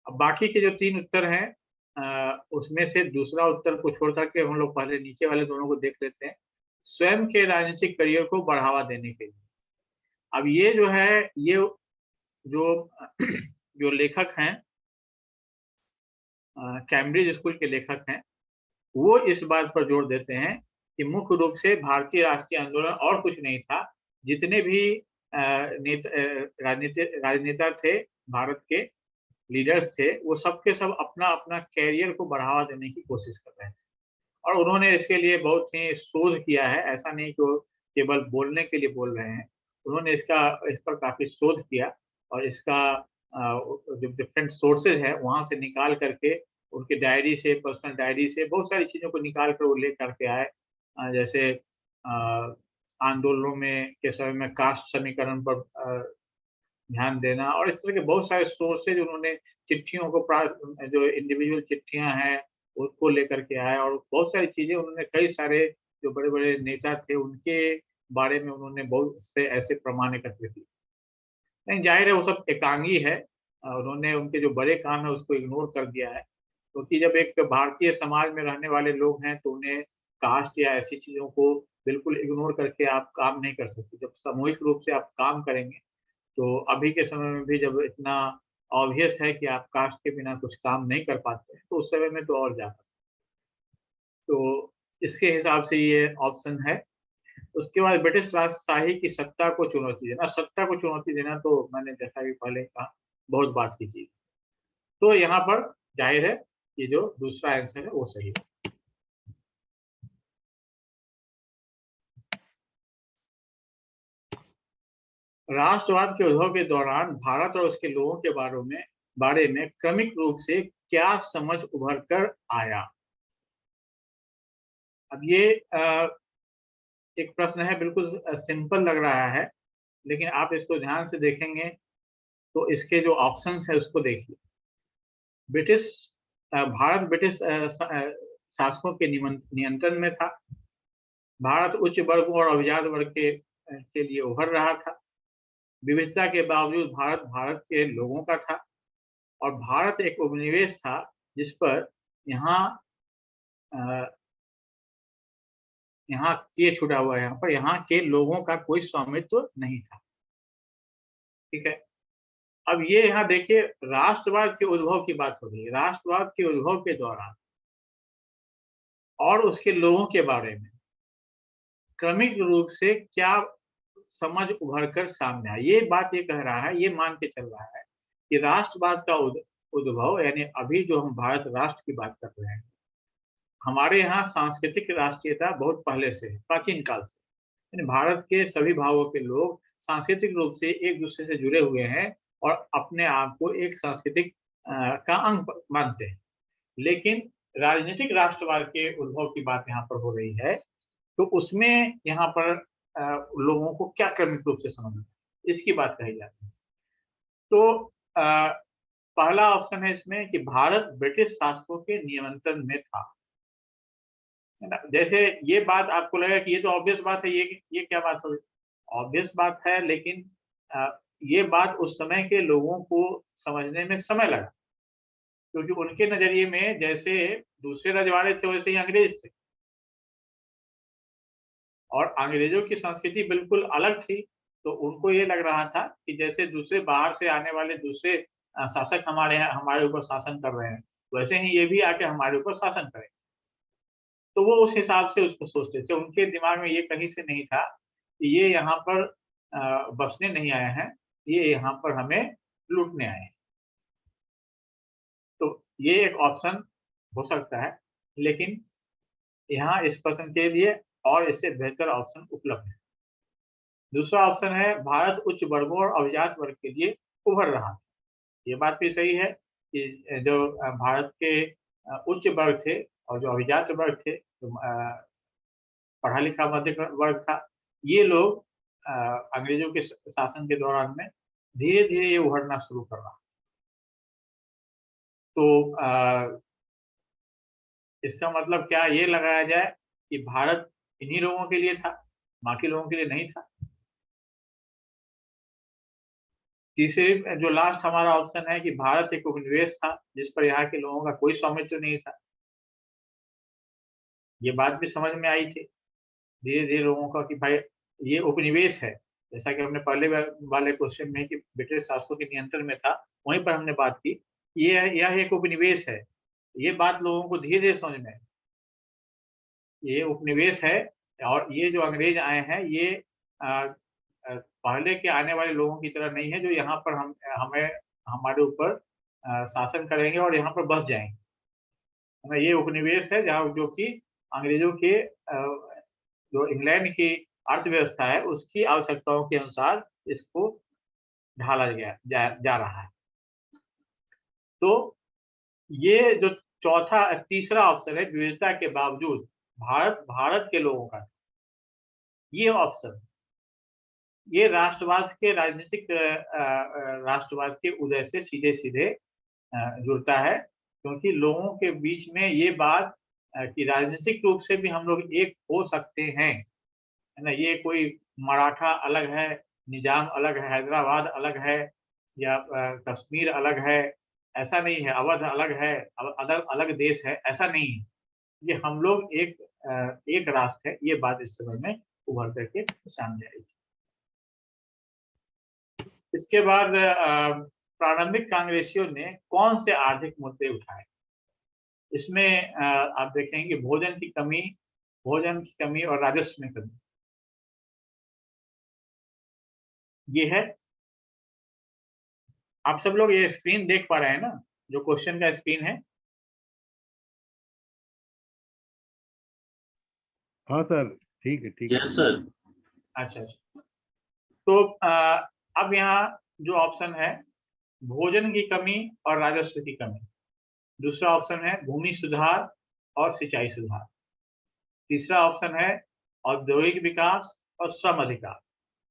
अब बाकी के जो 3 उत्तर हैं उसमें से दूसरा उत्तर को छोड़ करके हम लोग पहले नीचे वाले दोनों को देख लेते हैं। स्वयं के राजनीतिक करियर को बढ़ावा देने के लिए, अब ये जो है, ये जो लेखक हैं, कैम्ब्रिज स्कूल के लेखक हैं, वो इस बात पर जोर देते हैं कि मुख्य रूप से भारतीय राष्ट्रीय आंदोलन और कुछ नहीं था, जितने भी राजनेता थे, भारत के लीडर्स थे, वो सब के सब अपना अपना कैरियर को बढ़ावा देने की कोशिश कर रहे थे, और उन्होंने इसके लिए बहुत ही शोध किया है। ऐसा नहीं कि वो केवल बोलने के लिए बोल रहे हैं, उन्होंने इस पर काफी शोध किया और इसका जो डिफरेंट सोर्सेज है वहां से निकाल करके उनके डायरी से, पर्सनल डायरी से बहुत सारी चीज़ों को निकाल कर वो ले करके आए। जैसे आंदोलनों में के समय में कास्ट समीकरण पर ध्यान देना और इस तरह के बहुत सारे सोर्सेज उन्होंने चिट्ठियों को जो इंडिविजुअल चिट्ठियां हैं उसको लेकर के आए और बहुत सारी चीजें उन्होंने कई सारे जो बड़े-बड़े नेता थे उनके बारे में उन्होंने बहुत से ऐसे प्रमाण एकत्र किए। नहीं, ज़ाहिर है वो सब एकांगी है। उन्होंने उनके जो बड़े काम है उसको इग्नोर कर दिया है। क्योंकि जब एक भारतीय समाज में रहने वाले लोग हैं तो उन्हें कास्ट या ऐसी चीज़ों को बिल्कुल इग्नोर करके आप काम नहीं कर सकते। जब सामूहिक रूप से आप काम करेंगे तो अभी के समय में भी जब इतना ऑब्वियस है कि आप कास्ट के बिना कुछ काम नहीं कर पाते हैं, तो उस समय में तो और ज़्यादा। तो इसके हिसाब से ये ऑप्शन है। उसके बाद ब्रिटिश राजशाही की सत्ता को चुनौती देना। सत्ता को चुनौती देना तो मैंने जैसा कि पहले कहा, बहुत बात की चीज़। तो यहाँ पर ज़ाहिर है ये जो दूसरा आंसर है वो सही है। राष्ट्रवाद के उद्भव के दौरान भारत और उसके लोगों के बारे में क्रमिक रूप से क्या समझ उभर कर आया? अब ये एक प्रश्न है, बिल्कुल सिंपल लग रहा है, लेकिन आप इसको ध्यान से देखेंगे तो इसके जो ऑप्शंस है उसको देखिए। भारत ब्रिटिश शासकों के नियंत्रण में था। भारत उच्च वर्गों और अभिजात वर्ग के लिए उभर रहा था। विविधता के बावजूद भारत भारत के लोगों का था और भारत एक उपनिवेश था जिस पर यहाँ अ, यहाँ के छुटा हुआ है, यहाँ पर यहाँ के लोगों का कोई स्वामित्व नहीं था। ठीक है। अब ये यहाँ देखिए राष्ट्रवाद के उद्भव की बात हो रही है। राष्ट्रवाद के उद्भव के दौरान और उसके लोगों के बारे में क्रमिक रूप से क्या समझ उभर कर सामने आई। ये बात ये कह रहा है, ये मान के चल रहा है कि राष्ट्रवाद का उद्भव यानी अभी जो हम भारत राष्ट्र की बात कर रहे हैं, हमारे यहाँ सांस्कृतिक राष्ट्रीयता बहुत पहले से है, प्राचीन काल से। यानी भारत के सभी भागों के लोग सांस्कृतिक रूप से एक दूसरे से जुड़े हुए हैं और अपने आप को एक सांस्कृतिक का अंग मानते हैं। लेकिन राजनीतिक राष्ट्रवाद के उद्भव की बात यहाँ पर हो रही है, तो उसमें यहाँ पर लोगों को क्या क्रमिक रूप से समझना है, इसकी बात कही जाती है। तो पहला ऑप्शन है इसमें कि भारत ब्रिटिश शासकों के नियंत्रण में था। है ना? जैसे ये बात आपको लगेगा कि ये तो ऑब्वियस बात है, ये क्या बात हो गई? ऑब्वियस बात है, लेकिन ये बात उस समय के लोगों को समझने में समय लगा, क्योंकि उनके नज़रिए में जैसे दूसरे रजवाड़े थे वैसे ही अंग्रेज थे और अंग्रेजों की संस्कृति बिल्कुल अलग थी। तो उनको ये लग रहा था कि जैसे दूसरे बाहर से आने वाले दूसरे शासक हमारे ऊपर शासन कर रहे हैं, वैसे ही ये भी आके हमारे ऊपर शासन करें। तो वो उस हिसाब से उसको सोचते थे। उनके दिमाग में ये कहीं से नहीं था कि ये यहाँ पर बसने नहीं आए हैं, ये यहाँ पर हमें लूटने आए हैं। तो ये एक ऑप्शन हो सकता है, लेकिन यहाँ इस प्रश्न के लिए और इससे बेहतर ऑप्शन उपलब्ध है। दूसरा ऑप्शन है भारत उच्च वर्गों और अभिजात वर्ग के लिए उभर रहा था। ये बात भी सही है कि जो भारत के उच्च वर्ग थे और जो अभिजात वर्ग थे, जो पढ़ा-लिखा मध्य वर्ग था, ये लोग अंग्रेजों के शासन के दौरान में धीरे-धीरे ये उभरना शुरू कर रहा। तो इसका मतलब क्या ये लगाया जाए कि भारत इन्हीं लोगों के लिए था, बाकी लोगों के लिए नहीं था? तीसरे जो लास्ट हमारा ऑप्शन है कि भारत एक उपनिवेश था, जिस पर यहाँ के लोगों का कोई स्वामित्व नहीं था। ये बात भी समझ में आई थी, धीरे-धीरे लोगों का कि भाई ये उपनिवेश है। जैसा कि हमने पहले वाले क्वेश्चन में कि ब्रिटिश शासकों के नियंत्रण में था, वहीं पर हमने बात की, यह एक उपनिवेश है। ये बात लोगों को धीरे-धीरे समझ में आई। ये उपनिवेश है और ये जो अंग्रेज आए हैं ये अ पहले के आने वाले लोगों की तरह नहीं है जो यहाँ पर हमें हमारे ऊपर शासन करेंगे और यहाँ पर बस जाएँगे। है ना? ये उपनिवेश है जहाँ जो कि अंग्रेजों के जो इंग्लैंड की अर्थव्यवस्था है उसकी आवश्यकताओं के अनुसार इसको ढाला गया जा जा रहा है। तो ये जो तीसरा ऑप्शन है विविधता के बावजूद भारत के लोगों का। ये ऑप्शन ये राष्ट्रवाद के राष्ट्रवाद के उदय से सीधे सीधे जुड़ता है, क्योंकि लोगों के बीच में ये बात कि राजनीतिक रूप से भी हम लोग एक हो सकते हैं, है ना। ये कोई मराठा अलग है, निजाम अलग है, हैदराबाद अलग है, या कश्मीर अलग है, ऐसा नहीं है। अवध अलग है, अलग अलग देश है, ऐसा नहीं है। ये हम लोग एक राष्ट्र है। ये बात इस समय में उभर करके सामने आई। इसके बाद प्रारंभिक कांग्रेसियों ने कौन से आर्थिक मुद्दे उठाए? इसमें आप देखेंगे भोजन की कमी और राजस्व में कमी। ये है, आप सब लोग ये स्क्रीन देख पा रहे हैं ना, जो क्वेश्चन का स्क्रीन है? हाँ सर, ठीक है, ठीक है। Yes sir. अच्छा। तो अब यहाँ जो ऑप्शन है भोजन की कमी और राजस्व की कमी। दूसरा ऑप्शन है भूमि सुधार और सिंचाई सुधार। तीसरा ऑप्शन है औद्योगिक विकास और श्रम अधिकार।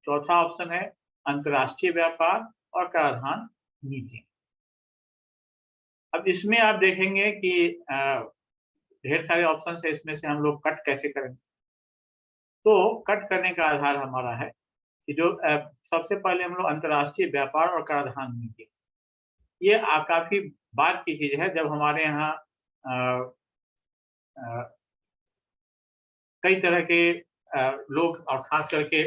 चौथा ऑप्शन है अंतर्राष्ट्रीय व्यापार और कराधान नीति। अब इसमें आप देखेंगे कि ढेर सारे ऑप्शन है, इसमें से हम लोग कट कैसे करेंगे? तो कट करने का आधार हमारा है कि जो सबसे पहले हम लोग अंतर्राष्ट्रीय व्यापार और कराधान नीति, ये काफी बात की चीज है। जब हमारे यहाँ कई तरह के लोग और खास करके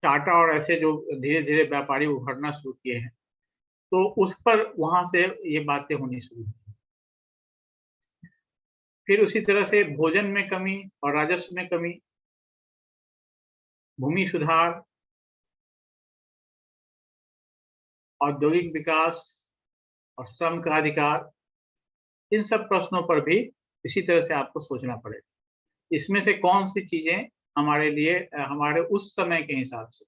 टाटा और ऐसे जो धीरे धीरे व्यापारी उभरना शुरू किए हैं, तो उस पर वहां से ये बातें होनी शुरू हुई। फिर उसी तरह से भोजन में कमी और राजस्व में कमी, भूमि सुधार, औद्योगिक विकास और श्रम का अधिकार, इन सब प्रश्नों पर भी इसी तरह से आपको सोचना पड़ेगा। इसमें से कौन सी चीजें हमारे लिए हमारे उस समय के हिसाब से,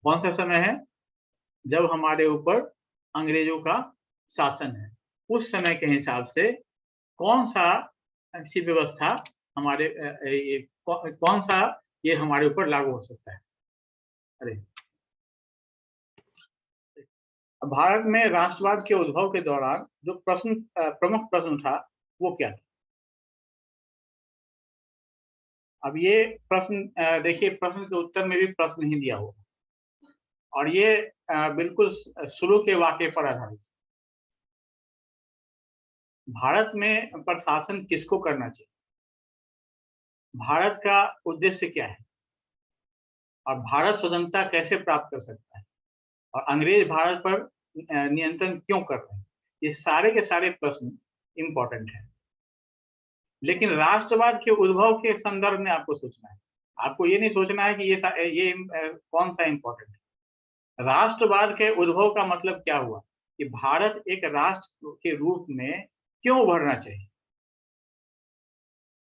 कौन सा समय है जब हमारे ऊपर अंग्रेजों का शासन है, उस समय के हिसाब से कौन सा ऐसी व्यवस्था हमारे कौन सा ये हमारे ऊपर लागू हो सकता है। अरे, भारत में राष्ट्रवाद के उद्भव के दौरान जो प्रमुख प्रश्न उठा वो क्या था? अब ये प्रश्न देखिए, प्रश्न के उत्तर में भी प्रश्न ही दिया हुआ, और ये बिल्कुल शुरू के वाक़ये पर आधारित। भारत में प्रशासन किसको करना चाहिए? भारत का उद्देश्य क्या है? और भारत स्वतंत्रता कैसे प्राप्त कर सकता है? और अंग्रेज भारत पर नियंत्रण क्यों कर रहे हैं? ये सारे के सारे प्रश्न इंपॉर्टेंट हैं। लेकिन राष्ट्रवाद के उद्भव के संदर्भ में आपको सोचना है। आपको ये नहीं सोचना है कि ये कौन सा इंपॉर्टेंट है। राष्ट्रवाद के उद्भव का मतलब क्या हुआ कि भारत एक राष्ट्र के रूप में क्यों उभरना चाहिए?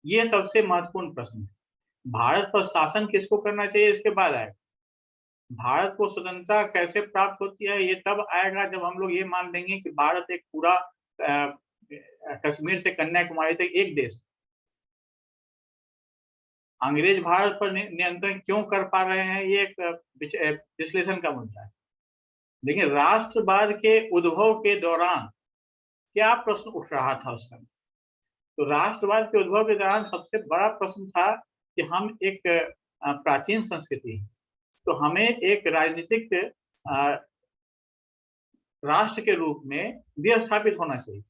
ये सबसे महत्वपूर्ण प्रश्न है। भारत पर शासन किसको करना चाहिए, इसके बाद आएगा। भारत को स्वतंत्रता कैसे प्राप्त होती है, ये तब आएगा जब हम लोग ये मान लेंगे कि भारत एक पूरा कश्मीर से कन्याकुमारी तक एक देश। अंग्रेज भारत पर नियंत्रण क्यों कर पा रहे हैं, ये एक विश्लेषण का मुद्दा है। लेकिन राष्ट्रवाद के उद्भव के दौरान क्या प्रश्न उठ रहा था उस समय? तो राष्ट्रवाद के उद्भव के दौरान सबसे बड़ा प्रश्न था कि हम एक प्राचीन संस्कृति है, तो हमें एक राजनीतिक राष्ट्र के रूप में भी स्थापित होना चाहिए,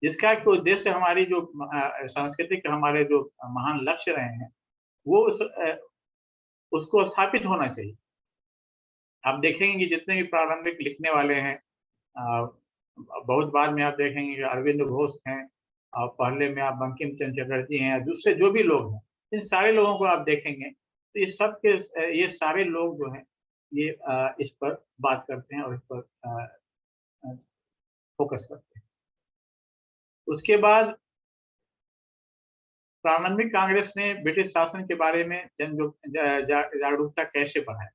जिसका उद्देश्य हमारी जो सांस्कृतिक हमारे जो महान लक्ष्य रहे हैं वो उसको स्थापित होना चाहिए। आप देखेंगे कि जितने भी प्रारंभिक लिखने वाले हैं, बहुत बाद में आप देखेंगे कि अरविंद घोष हैं, और पहले में आप बंकिम चंद्र चटर्जी हैं, दूसरे जो भी लोग हैं, इन सारे लोगों को आप देखेंगे तो ये सारे लोग जो हैं ये इस पर बात करते हैं और इस पर फोकस करते हैं। उसके बाद प्रारंभिक कांग्रेस ने ब्रिटिश शासन के बारे में जागरूकता कैसे बढ़ाई?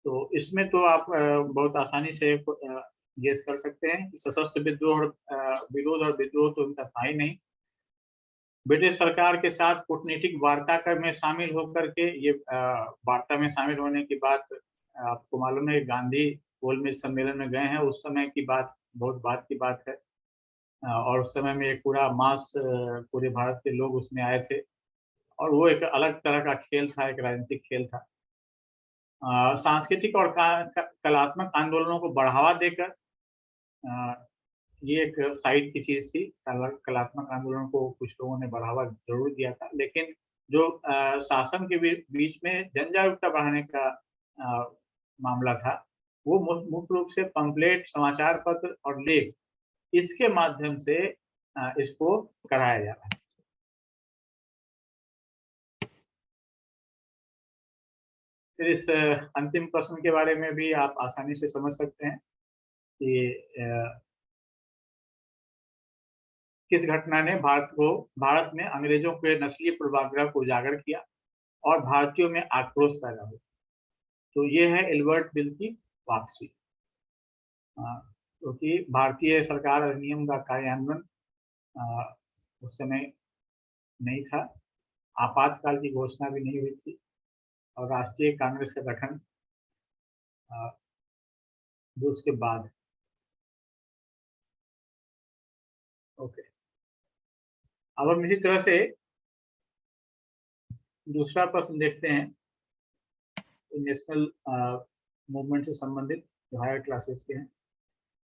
तो इसमें तो आप बहुत आसानी से गेस कर सकते हैं कि सशस्त्र विद्रोह और विरोध और विद्रोह तो उनका था ही नहीं। ब्रिटिश सरकार के साथ कूटनीतिक वार्ता में शामिल होकर के ये वार्ता में शामिल होने की बात आपको मालूम है, गांधी गोलमेज सम्मेलन में गए हैं, उस समय की बात, बहुत बात की बात है। और उस समय में एक पूरा मास पूरे भारत के लोग उसमें आए थे और वो एक अलग तरह का खेल था, एक राजनीतिक खेल था। सांस्कृतिक और कलात्मक आंदोलनों को बढ़ावा देकर ये एक साइड की चीज थी। कलात्मक आंदोलनों को कुछ लोगों ने बढ़ावा जरूर दिया था, लेकिन जो शासन के बीच में जन जागरूकता बढ़ाने का मामला था, वो मुख्य रूप से पंपलेट, समाचार पत्र और लेख, इसके माध्यम से इसको कराया जा रहा है। फिर इस अंतिम प्रश्न के बारे में भी आप आसानी से समझ सकते हैं कि किस घटना ने भारत में अंग्रेजों के नस्लीय पूर्वाग्रह को उजागर किया और भारतीयों में आक्रोश पैदा हुआ। तो ये है एल्बर्ट बिल की वापसी, क्योंकि भारतीय सरकार अधिनियम का कार्यान्वयन उस समय नहीं था, आपातकाल की घोषणा भी नहीं हुई थी और राष्ट्रीय कांग्रेस का गठन जो उसके बाद। ओके, अब हम इसी तरह से दूसरा प्रश्न देखते हैं, नेशनल मूवमेंट से संबंधित जो हायर क्लासेस के हैं,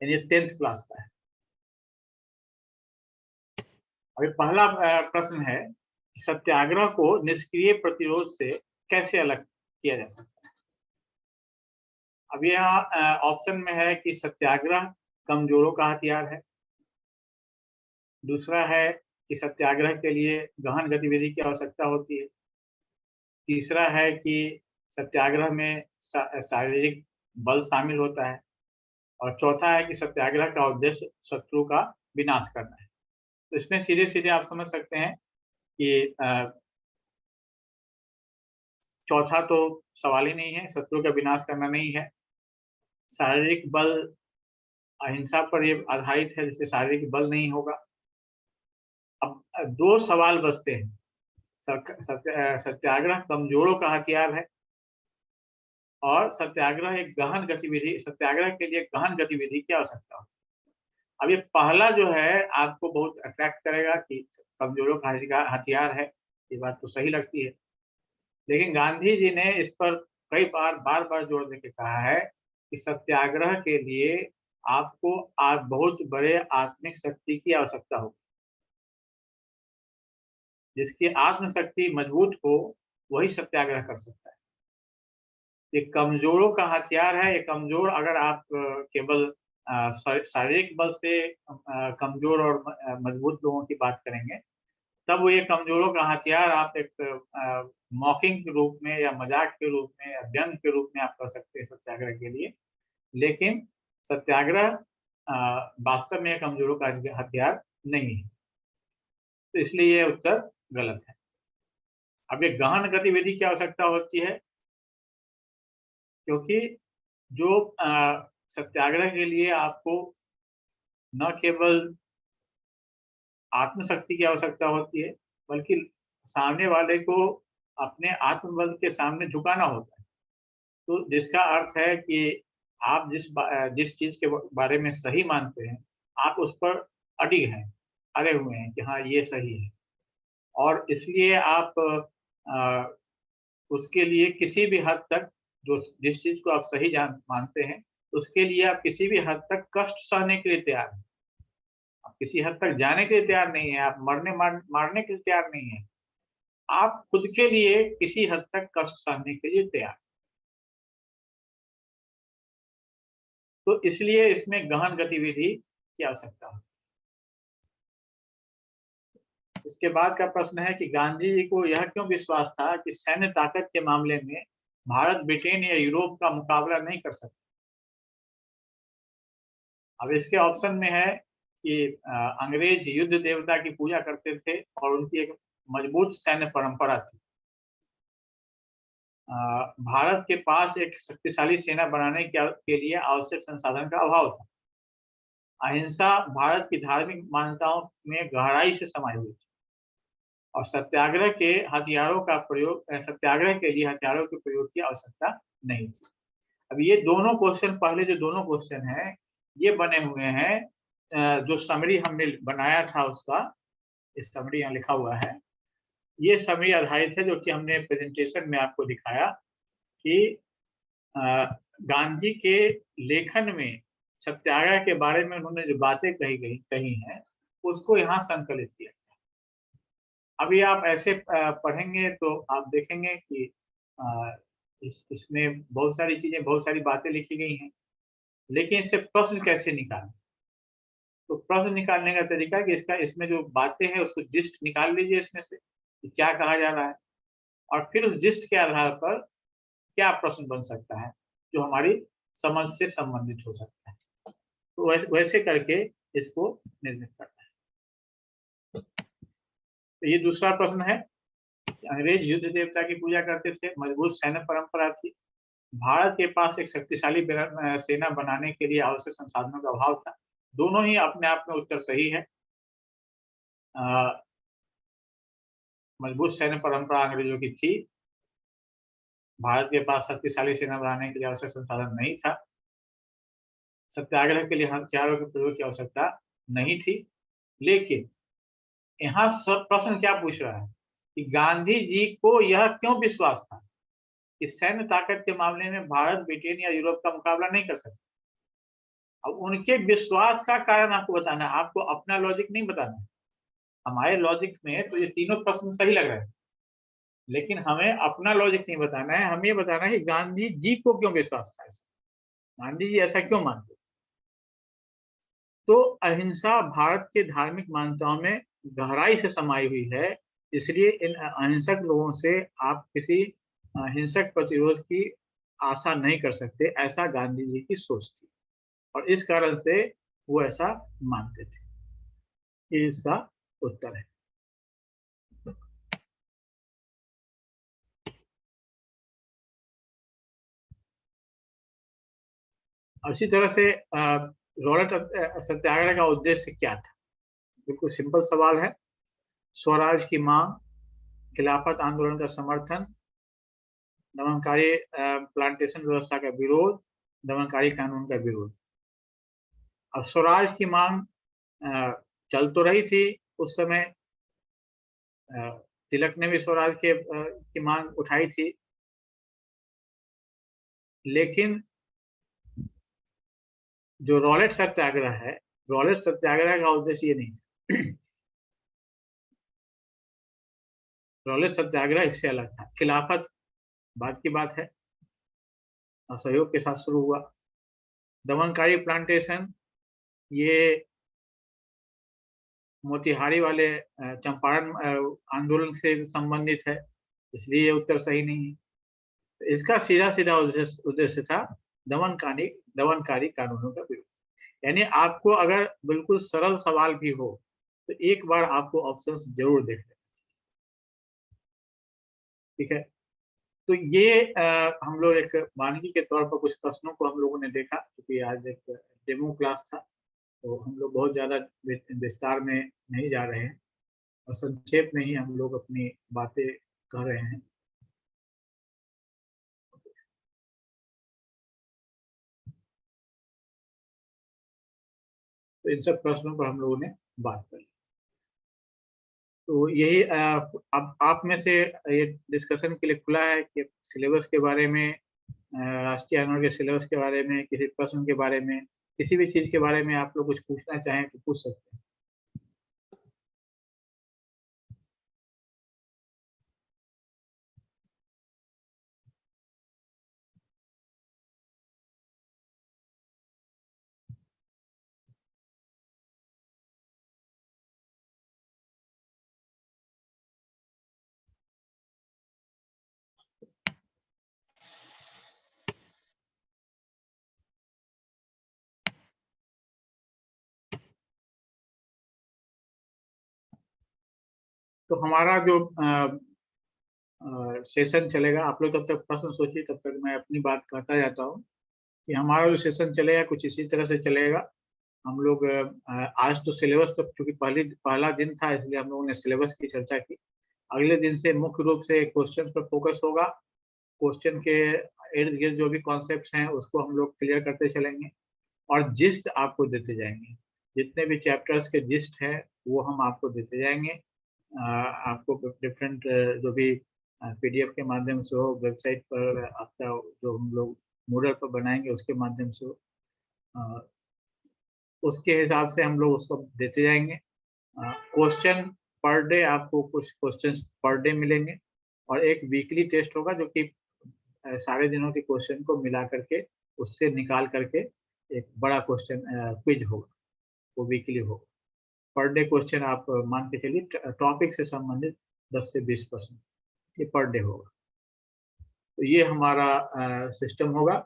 यानी 10th क्लास का है। अभी पहला प्रश्न है कि सत्याग्रह को निष्क्रिय प्रतिरोध से कैसे अलग किया जा सकता है। अब यहाँ ऑप्शन में है कि सत्याग्रह कमजोरों का हथियार है, दूसरा है कि सत्याग्रह के लिए गहन गतिविधि की आवश्यकता होती है, तीसरा है कि सत्याग्रह में शारीरिक बल शामिल होता है, और चौथा है कि सत्याग्रह का उद्देश्य शत्रु का विनाश करना है। तो इसमें सीधे सीधे आप समझ सकते हैं कि चौथा तो सवाल ही नहीं है, शत्रु का विनाश करना नहीं है। शारीरिक बल अहिंसा पर ये आधारित है, जिससे शारीरिक बल नहीं होगा। अब दो सवाल बचते हैं, सत्याग्रह कमजोरों का हथियार है और सत्याग्रह एक गहन गतिविधि, सत्याग्रह के लिए गहन गतिविधि की आवश्यकता है। अब ये पहला जो है आपको बहुत अट्रैक्ट करेगा कि कमजोरों का हथियार है, ये बात तो सही लगती है, लेकिन गांधी जी ने इस पर कई बार बार जोर देके कहा है कि सत्याग्रह के लिए आपको बहुत बड़े आत्मिक शक्ति की आवश्यकता होगी। जिसकी आत्मशक्ति मजबूत हो वही सत्याग्रह कर सकता है। ये कमजोरों का हथियार है। ये कमजोर, अगर आप केवल शारीरिक बल से कमजोर और मजबूत लोगों की बात करेंगे, तब वो ये कमजोरों का हथियार आप एक मॉकिंग के रूप में या मजाक के रूप में या व्यंग के रूप में आप कर सकते हैं सत्याग्रह के लिए, लेकिन सत्याग्रह वास्तव में कमजोरों का हथियार नहीं है। तो इसलिए ये उत्तर गलत है। अब ये गहन गतिविधि की आवश्यकता होती है, क्योंकि जो सत्याग्रह के लिए आपको न केवल आत्मशक्ति की आवश्यकता होती है, बल्कि सामने वाले को अपने आत्मबल के सामने झुकाना होता है। तो जिसका अर्थ है कि आप जिस चीज के बारे में सही मानते हैं, आप उस पर अडिग हैं, अड़े हुए हैं कि हाँ ये सही है, और इसलिए आप उसके लिए किसी भी हद तक जिस चीज को आप सही मानते हैं, उसके लिए आप किसी भी हद तक कष्ट सहने के लिए तैयार हैं। आप किसी हद तक जाने के लिए तैयार नहीं है, आप मारने के लिए तैयार नहीं है, आप खुद के लिए किसी हद तक कष्ट सहने के लिए तैयार। तो इसलिए इसमें गहन गतिविधि की आवश्यकता है। इसके बाद का प्रश्न है कि गांधी जी को यह क्यों विश्वास था कि सैन्य ताकत के मामले में भारत ब्रिटेन या यूरोप का मुकाबला नहीं कर सकता। अब इसके ऑप्शन में है कि अंग्रेज युद्ध देवता की पूजा करते थे और उनकी एक मजबूत सैन्य परंपरा थी। भारत के पास एक शक्तिशाली सेना बनाने के लिए आवश्यक संसाधन का अभाव था। अहिंसा भारत की धार्मिक मान्यताओं में गहराई से समाई हुई थी और सत्याग्रह के हथियारों का प्रयोग, सत्याग्रह के लिए हथियारों के प्रयोग की आवश्यकता नहीं थी। अब ये दोनों क्वेश्चन, पहले जो दोनों क्वेश्चन हैं, ये बने हुए हैं जो समरी हमने बनाया था उसका, इस समरी यहाँ लिखा हुआ है, ये समरी आधारित है जो कि हमने प्रेजेंटेशन में आपको दिखाया कि गांधी के लेखन में सत्याग्रह के बारे में उन्होंने जो बातें कही हैं, उसको यहाँ संकलित किया। अभी आप ऐसे पढ़ेंगे तो आप देखेंगे कि इसमें बहुत सारी चीजें, बहुत सारी बातें लिखी गई हैं, लेकिन इससे प्रश्न कैसे निकालें? तो प्रश्न निकालने का तरीका है कि इसमें जो बातें हैं उसको जिस्ट निकाल लीजिए इसमें से कि क्या कहा जा रहा है, और फिर उस जिस्ट के आधार पर क्या प्रश्न बन सकता है जो हमारी समझ से संबंधित हो सकता है। तो वैसे करके इसको निर्मित करना है। तो ये दूसरा प्रश्न है। अंग्रेज युद्ध देवता की पूजा करते थे, मजबूत सैन्य परंपरा थी, भारत के पास एक शक्तिशाली सेना बनाने के लिए आवश्यक संसाधनों का अभाव था। दोनों ही अपने आप में उत्तर सही है। मजबूत सैन्य परंपरा अंग्रेजों की थी, भारत के पास शक्तिशाली सेना बनाने के लिए आवश्यक संसाधन नहीं था, सत्याग्रह के लिए हथियारों के प्रयोग की आवश्यकता नहीं थी। लेकिन यहाँ प्रश्न क्या पूछ रहा है कि गांधी जी को यह क्यों विश्वास था कि सैन्य ताकत के मामले में भारत, ब्रिटेन या यूरोप का मुकाबला नहीं कर सकता। अब उनके विश्वास का कारण आपको बताना है, आपको अपना लॉजिक नहीं बताना है। हमारे लॉजिक में तो ये तीनों प्रश्न सही लग रहे हैं, लेकिन हमें अपना लॉजिक नहीं बताना है, हमें ये बताना है कि गांधी जी को क्यों विश्वास था ऐसा, गांधी जी ऐसा क्यों मानते। तो अहिंसा भारत के धार्मिक मान्यताओं में गहराई से समाई हुई है, इसलिए इन अहिंसक लोगों से आप किसी हिंसक प्रतिरोध की आशा नहीं कर सकते, ऐसा गांधी जी की सोच थी और इस कारण से वो ऐसा मानते थे। ये इसका उत्तर है। इसी तरह से रॉलेट सत्याग्रह का उद्देश्य क्या था? बिल्कुल सिंपल सवाल है। स्वराज की मांग, खिलाफत आंदोलन का समर्थन, दमनकारी प्लांटेशन व्यवस्था का विरोध, दमनकारी कानून का विरोध। अब स्वराज की मांग चल तो रही थी उस समय, तिलक ने भी स्वराज की मांग उठाई थी, लेकिन जो रॉलेट सत्याग्रह है, रॉलेट सत्याग्रह का उद्देश्य ये नहीं था। रॉलेट सत्याग्रह इससे अलग था। खिलाफत बाद की बात है, असहयोग के साथ शुरू हुआ। दमनकारी प्लांटेशन ये मोतिहारी वाले चंपारण आंदोलन से संबंधित है, इसलिए ये उत्तर सही नहीं है। तो इसका सीधा सीधा उद्देश्य था दमनकारी कानूनों का विरोध। यानी आपको अगर बिल्कुल सरल सवाल भी हो तो एक बार आपको ऑप्शंस जरूर देख लेना चाहिए। ठीक है, तो ये हम लोग एक मानकी के तौर पर कुछ प्रश्नों को हम लोगों ने देखा, क्योंकि आज एक डेमो क्लास था तो हम लोग बहुत ज्यादा विस्तार में नहीं जा रहे हैं और संक्षेप में ही हम लोग अपनी बातें कर रहे हैं। तो इन सब प्रश्नों पर हम लोगों ने बात करी। तो यही अब आप में से ये डिस्कशन के लिए खुला है कि सिलेबस के बारे में, राष्ट्रीय आंदोलन के सिलेबस के बारे में, किसी प्रश्न के बारे में, किसी भी चीज के बारे में आप लोग कुछ पूछना चाहें तो पूछ सकते हैं। तो हमारा जो सेशन चलेगा, आप लोग तब तक प्रश्न सोचिए, तब तक मैं अपनी बात कहता जाता हूँ कि हमारा जो सेशन चलेगा कुछ इसी तरह से चलेगा हम लोग आज तो सिलेबस तो चूंकि पहला दिन था, इसलिए हम लोगों ने सिलेबस की चर्चा की। अगले दिन से मुख्य रूप से क्वेश्चन पर फोकस होगा। क्वेश्चन के इर्द गिर्द जो भी कॉन्सेप्ट्स हैं उसको हम लोग क्लियर करते चलेंगे और जिस्ट आपको देते जाएंगे। जितने भी चैप्टर्स के जिस्ट है वो हम आपको देते जाएंगे। आपको डिफरेंट जो भी पीडीएफ के माध्यम से हो, वेबसाइट पर आपका जो हम लोग मूडल पर बनाएंगे उसके माध्यम से हो, उसके हिसाब से हम लोग उसको देते जाएंगे। क्वेश्चन पर डे आपको कुछ क्वेश्चंस पर डे मिलेंगे और एक वीकली टेस्ट होगा जो कि सारे दिनों के क्वेश्चन को मिला करके उससे निकाल करके एक बड़ा क्वेश्चन क्विज होगा, वो वीकली होगा। पर डे क्वेश्चन आप मान के चलिए टॉपिक से संबंधित 10 से 20% ये पर डे होगा। तो ये हमारा सिस्टम होगा।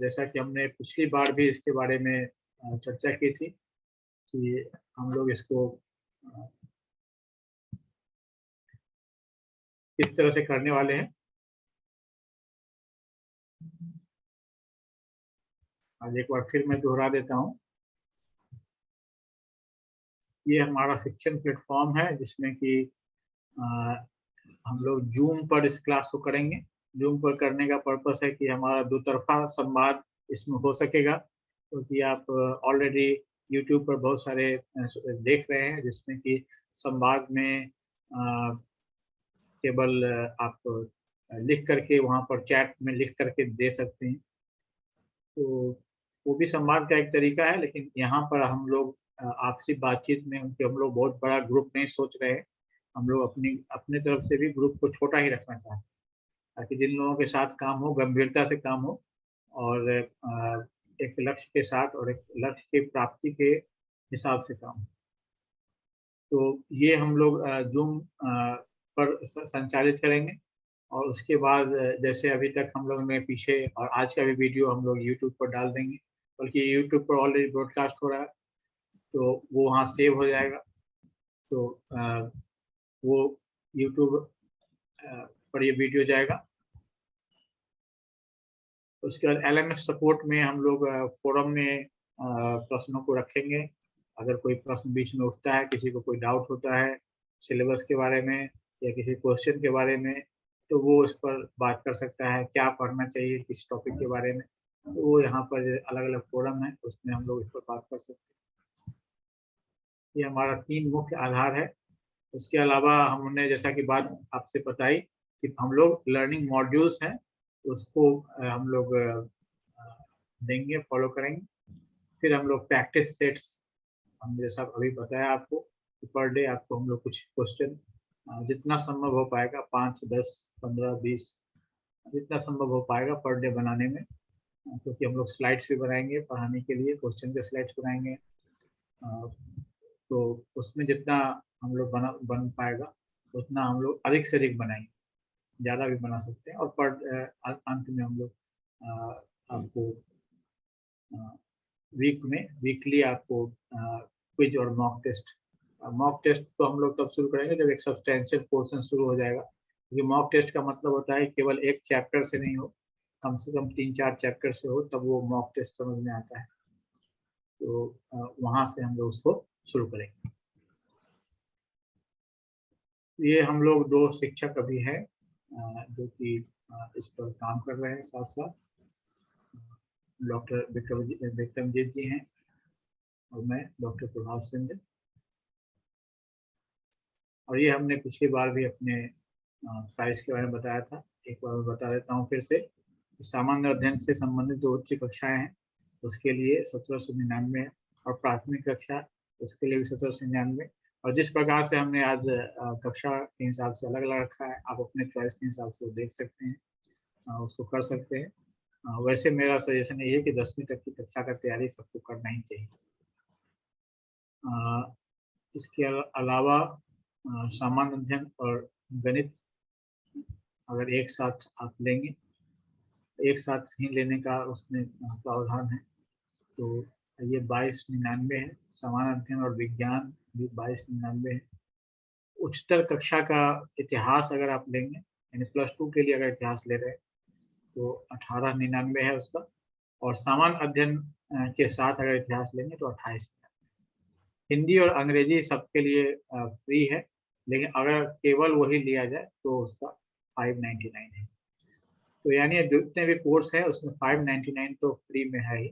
जैसा कि हमने पिछली बार भी इसके बारे में चर्चा की थी कि हम लोग इसको किस तरह से करने वाले हैं। आज एक बार फिर मैं दोहरा देता हूँ। ये हमारा शिक्षण प्लेटफॉर्म है जिसमें कि हम लोग जूम पर इस क्लास को करेंगे। जूम पर करने का पर्पस है कि हमारा दो तरफा संवाद इसमें हो सकेगा, क्योंकि आप ऑलरेडी यूट्यूब पर बहुत सारे देख रहे हैं जिसमें कि संवाद में केवल आप लिख करके वहाँ पर चैट में लिख करके दे सकते हैं, तो वो भी संवाद का एक तरीका है। लेकिन यहाँ पर हम लोग आपसी बातचीत में उनके हम लोग बहुत बड़ा ग्रुप नहीं सोच रहे हैं। हम लोग अपने तरफ से भी ग्रुप को छोटा ही रखना चाहते हैं ताकि जिन लोगों के साथ काम हो गंभीरता से काम हो और एक लक्ष्य के साथ और एक लक्ष्य की प्राप्ति के हिसाब से काम हो। तो ये हम लोग जूम पर संचालित करेंगे और उसके बाद जैसे अभी तक हम लोग ने पीछे और आज का भी वीडियो हम लोग यूट्यूब पर डाल देंगे, बल्कि यूट्यूब पर ऑलरेडी ब्रॉडकास्ट हो रहा है तो वो वहाँ सेव हो जाएगा। तो वो यूट्यूब पर ये वीडियो जाएगा। उसके बाद एलएमएस सपोर्ट में हम लोग फोरम में प्रश्नों को रखेंगे। अगर कोई प्रश्न बीच में उठता है, किसी को कोई डाउट होता है सिलेबस के बारे में या किसी क्वेश्चन के बारे में, तो वो इस पर बात कर सकता है, क्या पढ़ना चाहिए किस टॉपिक के बारे में। तो वो यहाँ पर अलग अलग फोरम है, उसमें हम लोग इस पर बात कर सकते हैं। ये हमारा 3 मुख्य आधार है। उसके अलावा हमने जैसा कि बात आपसे बताई कि हम लोग लर्निंग मॉड्यूल्स हैं उसको हम लोग देंगे, फॉलो करेंगे। फिर हम लोग प्रैक्टिस सेट्स, हमने जैसा अभी बताया आपको कि पर डे आपको हम लोग कुछ क्वेश्चन जितना संभव हो पाएगा 5, 10, 15, 20 जितना संभव हो पाएगा पर डे बनाने में, क्योंकि हम लोग स्लाइड्स भी बनाएंगे पढ़ाने के लिए, क्वेश्चन के स्लाइड्स बनाएंगे। तो उसमें जितना हम लोग बन पाएगा उतना हम लोग अधिक से अधिक बनाएंगे, ज़्यादा भी बना सकते हैं। और पर अंत में हम लोग आपको वीकली आपको क्विज और मॉक टेस्ट तो हम लोग तब शुरू करेंगे जब एक सब्सटेंशियल पोर्शन शुरू हो जाएगा, क्योंकि मॉक टेस्ट का मतलब होता है केवल एक चैप्टर से नहीं हो, कम से कम 3-4 चैप्टर से हो, तब वो मॉक टेस्ट समझ में आता है। तो वहाँ से हम लोग उसको शुरू करेंगे। ये हम लोग 2 शिक्षक अभी हैं जो कि इस पर काम कर रहे हैं साथ साथ। डॉक्टर विक्रमजीत जी हैं और मैं डॉक्टर प्रभास रंजन। और ये हमने पिछली बार भी अपने प्राइस के बारे में बताया था, एक बार मैं बता देता हूँ फिर से। सामान्य अध्ययन से संबंधित जो उच्च कक्षाएं हैं उसके लिए 1799 है और प्राथमिक कक्षा उसके लिए भी 1799। और जिस प्रकार से हमने आज कक्षा के हिसाब से अलग अलग रखा है, आप अपने चॉइस के हिसाब से देख सकते हैं, उसको कर सकते हैं। वैसे मेरा सजेशन ये है कि 10वीं तक की कक्षा का तैयारी सबको करना ही चाहिए। इसके अलावा सामान्य अध्ययन और गणित अगर एक साथ आप लेंगे, एक साथ ही लेने का उसमें प्रावधान है, तो ये 2299 है। सामान्य अध्ययन और विज्ञान भी 2299 है। उच्चतर कक्षा का इतिहास अगर आप लेंगे, यानी +2 के लिए अगर इतिहास ले रहे हैं तो 1899 है उसका। और सामान्य अध्ययन के साथ अगर इतिहास लेंगे तो 28 में। हिंदी और अंग्रेजी सबके लिए फ्री है, लेकिन अगर केवल वही लिया जाए तो उसका 599 है। तो यानी जितने भी कोर्स है उसमें 599 तो फ्री में है ही,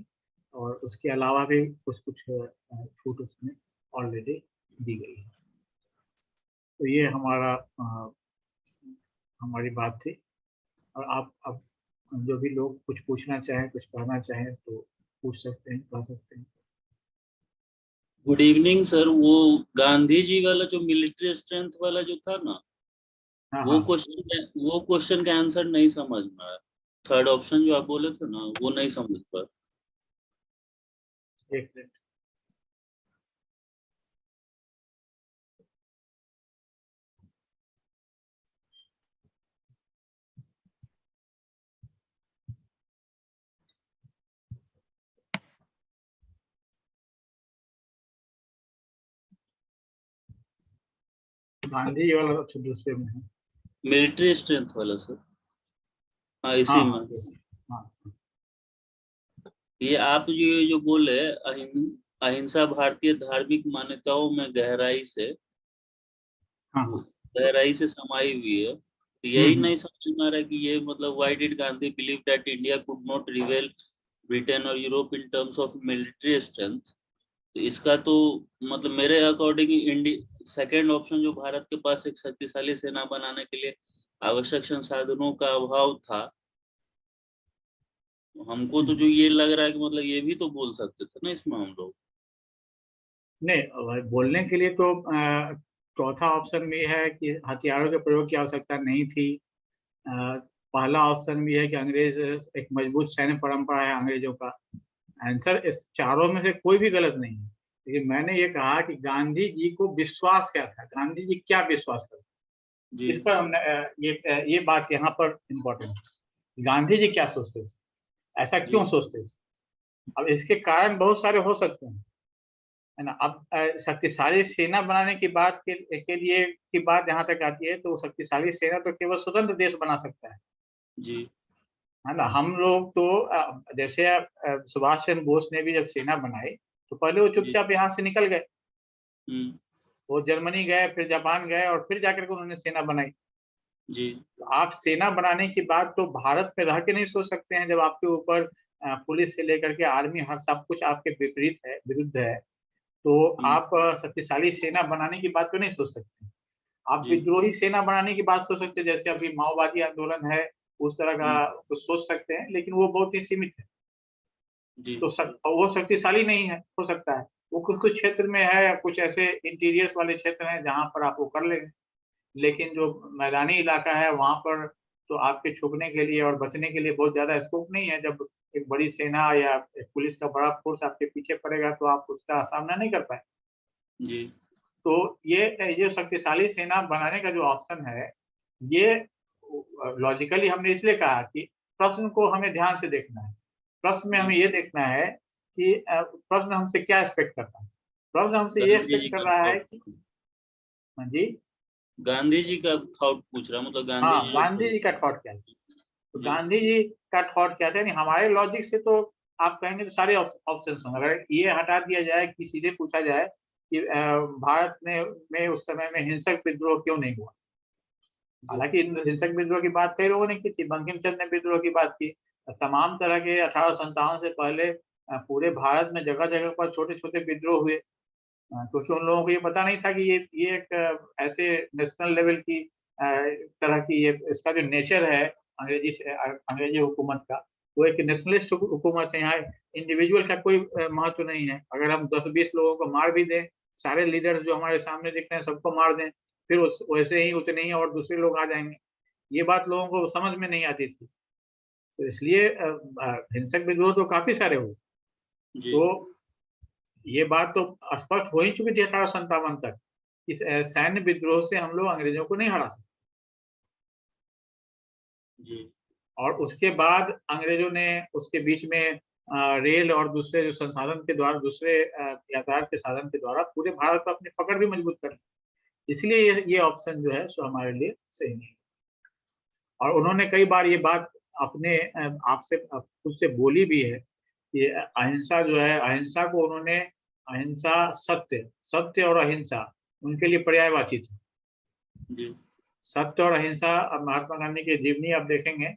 और उसके अलावा भी कुछ कुछ छूट उसमें ऑलरेडी दी गई है। तो ये हमारी बात थी। और आप अब जो भी लोग कुछ पूछना चाहें, कुछ कहना चाहें तो पूछ सकते हैं, कह सकते हैं। Good evening sir. वो गांधी जी वाला जो मिलिट्री स्ट्रेंथ वाला जो था ना, हाँ वो हाँ, क्वेश्चन का आंसर नहीं समझ में आया। थर्ड ऑप्शन जो आप बोले थे ना, वो नहीं समझ पाया। एक मिनट। गांधी जी वाला तो दूसरे में है। मिलिट्री स्ट्रेंथ वाला सर, हाँ हाँ इसी हाँ में। हाँ ये आप जो बोले, अहिंसा भारतीय धार्मिक मान्यताओं में हाँ हाँ। गहराई से समाई हुई है। तो यही नहीं समझ में आ रहा कि ये मतलब why did Gandhi believe that India could not rival Britain और Europe in terms of military strength. तो इसका तो मतलब मेरे अकॉर्डिंग इंडिया सेकेंड ऑप्शन, जो भारत के पास एक शक्तिशाली सेना बनाने के लिए आवश्यक संसाधनों का अभाव था, हमको तो जो ये लग रहा है कि मतलब ये भी तो बोल सकते थे ना इसमें हम लोग। नहीं, बोलने के लिए तो चौथा ऑप्शन भी है कि हथियारों के प्रयोग की आवश्यकता नहीं थी। अ, पहला ऑप्शन भी है कि अंग्रेज एक मजबूत सैन्य परंपरा है अंग्रेजों का। आंसर इस चारों में से कोई भी गलत नहीं है, लेकिन मैंने ये कहा कि गांधी जी को विश्वास क्या था, गांधी जी क्या विश्वास करते, जी इस पर हमने ये बात यहाँ पर इम्पोर्टेंट है। गांधी जी क्या सोचते थे, ऐसा जी क्यों सोचते थे? अब इसके कारण बहुत सारे हो सकते हैं, है ना। अब शक्तिशाली सेना बनाने की बात के लिए की बात जहां तक आती है, तो शक्तिशाली सेना तो केवल स्वतंत्र देश बना सकता जी है ना। हम लोग तो जैसे सुभाष चंद्र बोस ने भी जब सेना बनाई तो पहले वो जी। चुपचाप यहाँ से निकल गए। हम्म। वो जर्मनी गए, फिर जापान गए, और फिर जाकर के उन्होंने सेना बनाई। जी तो आप सेना बनाने की बात तो भारत में रह के नहीं सोच सकते हैं, जब आपके ऊपर पुलिस से लेकर के आर्मी हर सब कुछ आपके विपरीत है, विरुद्ध है। तो आप शक्तिशाली सेना बनाने की बात तो नहीं सोच सकते। आप जी विद्रोही सेना बनाने की बात सोच सकते हैं, जैसे अभी माओवादी आंदोलन है, उस तरह का कुछ सोच सकते हैं, लेकिन वो बहुत ही सीमित है। जी तो वो शक्तिशाली नहीं है, हो सकता है वो कुछ कुछ क्षेत्र में है, या कुछ ऐसे इंटीरियर्स वाले क्षेत्र हैं जहां पर आप वो कर लेंगे। लेकिन जो मैदानी इलाका है वहां पर तो आपके छुपने के लिए और बचने के लिए बहुत ज्यादा स्कोप नहीं है। जब एक बड़ी सेना या एक पुलिस का बड़ा फोर्स आपके पीछे पड़ेगा तो आप उसका सामना नहीं कर पाए। जी तो ये शक्तिशाली सेना बनाने का जो ऑप्शन है, ये लॉजिकली हमने इसलिए कहा कि प्रश्न को हमें ध्यान से देखना है। प्रश्न में जी। हमें ये देखना है कि प्रश्न हमसे क्या एक्सपेक्ट करता है। प्रश्न हमसे ये गांधी जी एक्सपेक्ट कर का रहा है थॉट, कि, हाँ जी, गांधी जी का थॉट पूछ रहा, मतलब गांधी हाँ, जी जो गांधी थे। जी का थॉट क्या है। तो जी गांधी जी का थॉट क्या था, यानी हमारे लॉजिक से तो आप कहेंगे तो सारे ऑप्शन होंगे। अगर ये हटा दिया जाए कि सीधे पूछा जाए कि भारत में उस समय में हिंसक विद्रोह क्यों नहीं हुआ। जी हालांकि हिंसक विद्रोह की बात कई लोगों ने की थी, बंकिम चंद्र ने विद्रोह की बात की। तमाम तरह के 1857 से पहले पूरे भारत में जगह जगह पर छोटे छोटे विद्रोह हुए, क्योंकि उन लोगों को ये पता नहीं था कि ये एक ऐसे नेशनल लेवल की तरह की, ये इसका जो नेचर है अंग्रेजी हुकूमत का, वो एक नेशनलिस्ट हुकूमत है। यहाँ इंडिविजुअल का कोई महत्व नहीं है। अगर हम 10-20 लोगों को मार भी दें, सारे लीडर्स जो हमारे सामने दिख रहे हैं सबको मार दें, फिर वैसे ही उतने ही और दूसरे लोग आ जाएंगे। ये बात लोगों को समझ में नहीं आती थी। तो इसलिए हिंसक विद्रोह तो काफी सारे हुए। जी तो ये बात तो स्पष्ट हो ही चुकी थी 1857 तक, इस सैन्य विद्रोह से हम लोग अंग्रेजों को नहीं हरा सकते। जी और उसके बाद अंग्रेजों ने उसके बीच में रेल और दूसरे जो संसाधन के द्वारा, दूसरे यातायात के साधन के द्वारा पूरे भारत पर अपनी पकड़ भी मजबूत कर ली। इसलिए ये ऑप्शन जो है सो हमारे लिए सही नहीं। और उन्होंने कई बार ये बात अपने आपसे खुद से बोली भी है ये अहिंसा जो है, अहिंसा को उन्होंने अहिंसा सत्य और अहिंसा उनके लिए पर्यायवाची था। जी सत्य और अहिंसा, अब महात्मा गांधी की जीवनी आप देखेंगे,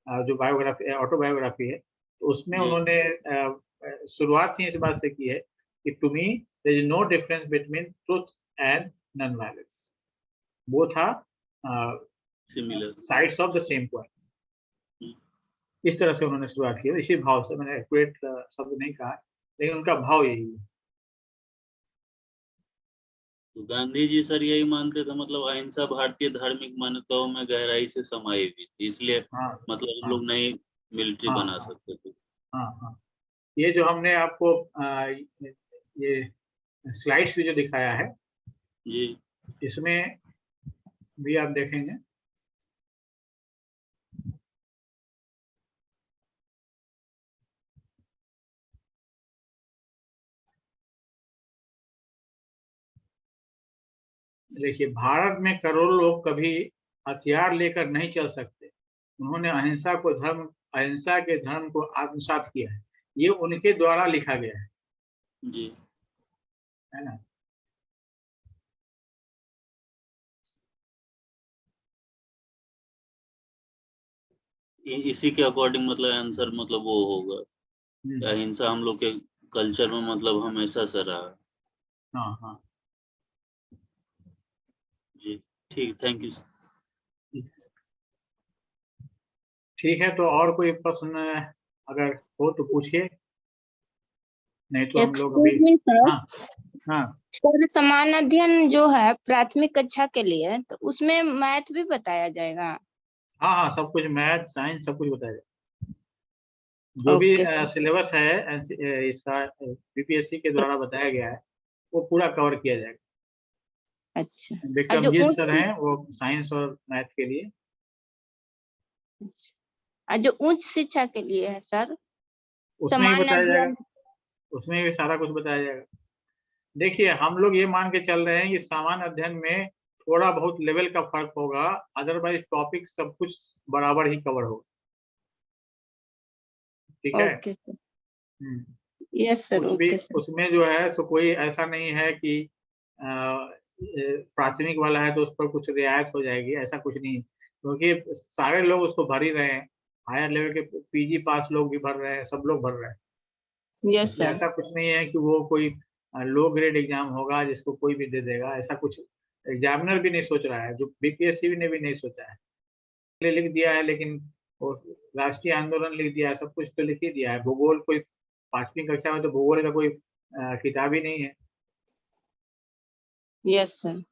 जो बायोग्राफी ऑटोबायोग्राफी है, तो उसमें जी उन्होंने शुरुआत ही इस बात से की है कि to me there is no difference between truth and non violence, both are similar. Sides of the same coin. इस तरह से उन्होंने शुरुआत की है, इसी भाव से, मैंने एक्यूरेट शब्द नहीं कहा, लेकिन उनका भाव यही है। तो गांधी जी सर यही मानते थे, मतलब अहिंसा भारतीय धार्मिक मान्यताओं में गहराई से समाई हुई थी, इसलिए हाँ मतलब हम हाँ लोग नई मिलिट्री हाँ बना हाँ सकते थे। हाँ हाँ। ये जो हमने आपको ये स्लाइड्स भी जो दिखाया है, जी इसमें भी आप देखेंगे देखिए, भारत में करोड़ों लोग कभी हथियार लेकर नहीं चल सकते, उन्होंने अहिंसा के धर्म को आत्मसात किया है। ये उनके द्वारा लिखा गया जी है ना। इसी के अकॉर्डिंग मतलब आंसर मतलब वो होगा, हम्म, अहिंसा हम लोग के कल्चर में मतलब हमेशा से रहा। हाँ हाँ। जी ठीक, थैंक यू। ठीक है, तो और कोई प्रश्न अगर हो तो पूछिए, नहीं तो हम लोग अभी। Excuse me sir. हाँ हाँ सर, समान अध्ययन जो है प्राथमिक कक्षा के लिए, तो उसमें मैथ भी बताया जाएगा? हाँ हाँ, सब कुछ, मैथ साइंस सब कुछ बताया जाएगा। जो भी ओके सर। सिलेबस है इसका बीपीएससी के द्वारा बताया गया है, वो पूरा कवर किया जाएगा। अच्छा। और जो विक्रमजीत उच्च सर हैं, वो साइंस और मैथ के लिए। और जो उच्च शिक्षा के लिए है सर, उसमें भी समान बताया जाएगा, अध्ययन। उसमें भी सारा कुछ बताया जाएगा। देखिए, हम लोग ये मान के चल रहे हैं कि सामान्य अध्ययन में थोड़ा बहुत लेवल का फर्क होगा, अदरवाइज टॉपिक सब कुछ बराबर ही कवर होगा। ठीक है। Okay sir. Hmm. Yes sir, कुछ भी ओके सर। उसमें जो है सो कोई ऐसा नहीं है कि प्राथमिक वाला है तो उस पर कुछ रियायत हो जाएगी, ऐसा कुछ नहीं, क्योंकि सारे लोग उसको भर ही रहे हैं। हायर लेवल के पीजी पास लोग भी भर रहे हैं, सब लोग भर रहे हैं। यस इसमें सर। ऐसा कुछ नहीं है कि वो कोई लो ग्रेड एग्जाम होगा जिसको कोई भी दे देगा, ऐसा कुछ एग्जामिनर भी नहीं सोच रहा है, जो बीपीएससी ने भी नहीं सोचा है। लिख दिया है, लेकिन वो राष्ट्रीय आंदोलन लिख दिया है, सब कुछ तो लिख ही दिया है। भूगोल कोई 5वीं कक्षा में तो भूगोल का कोई किताब ही नहीं है। Yes sir.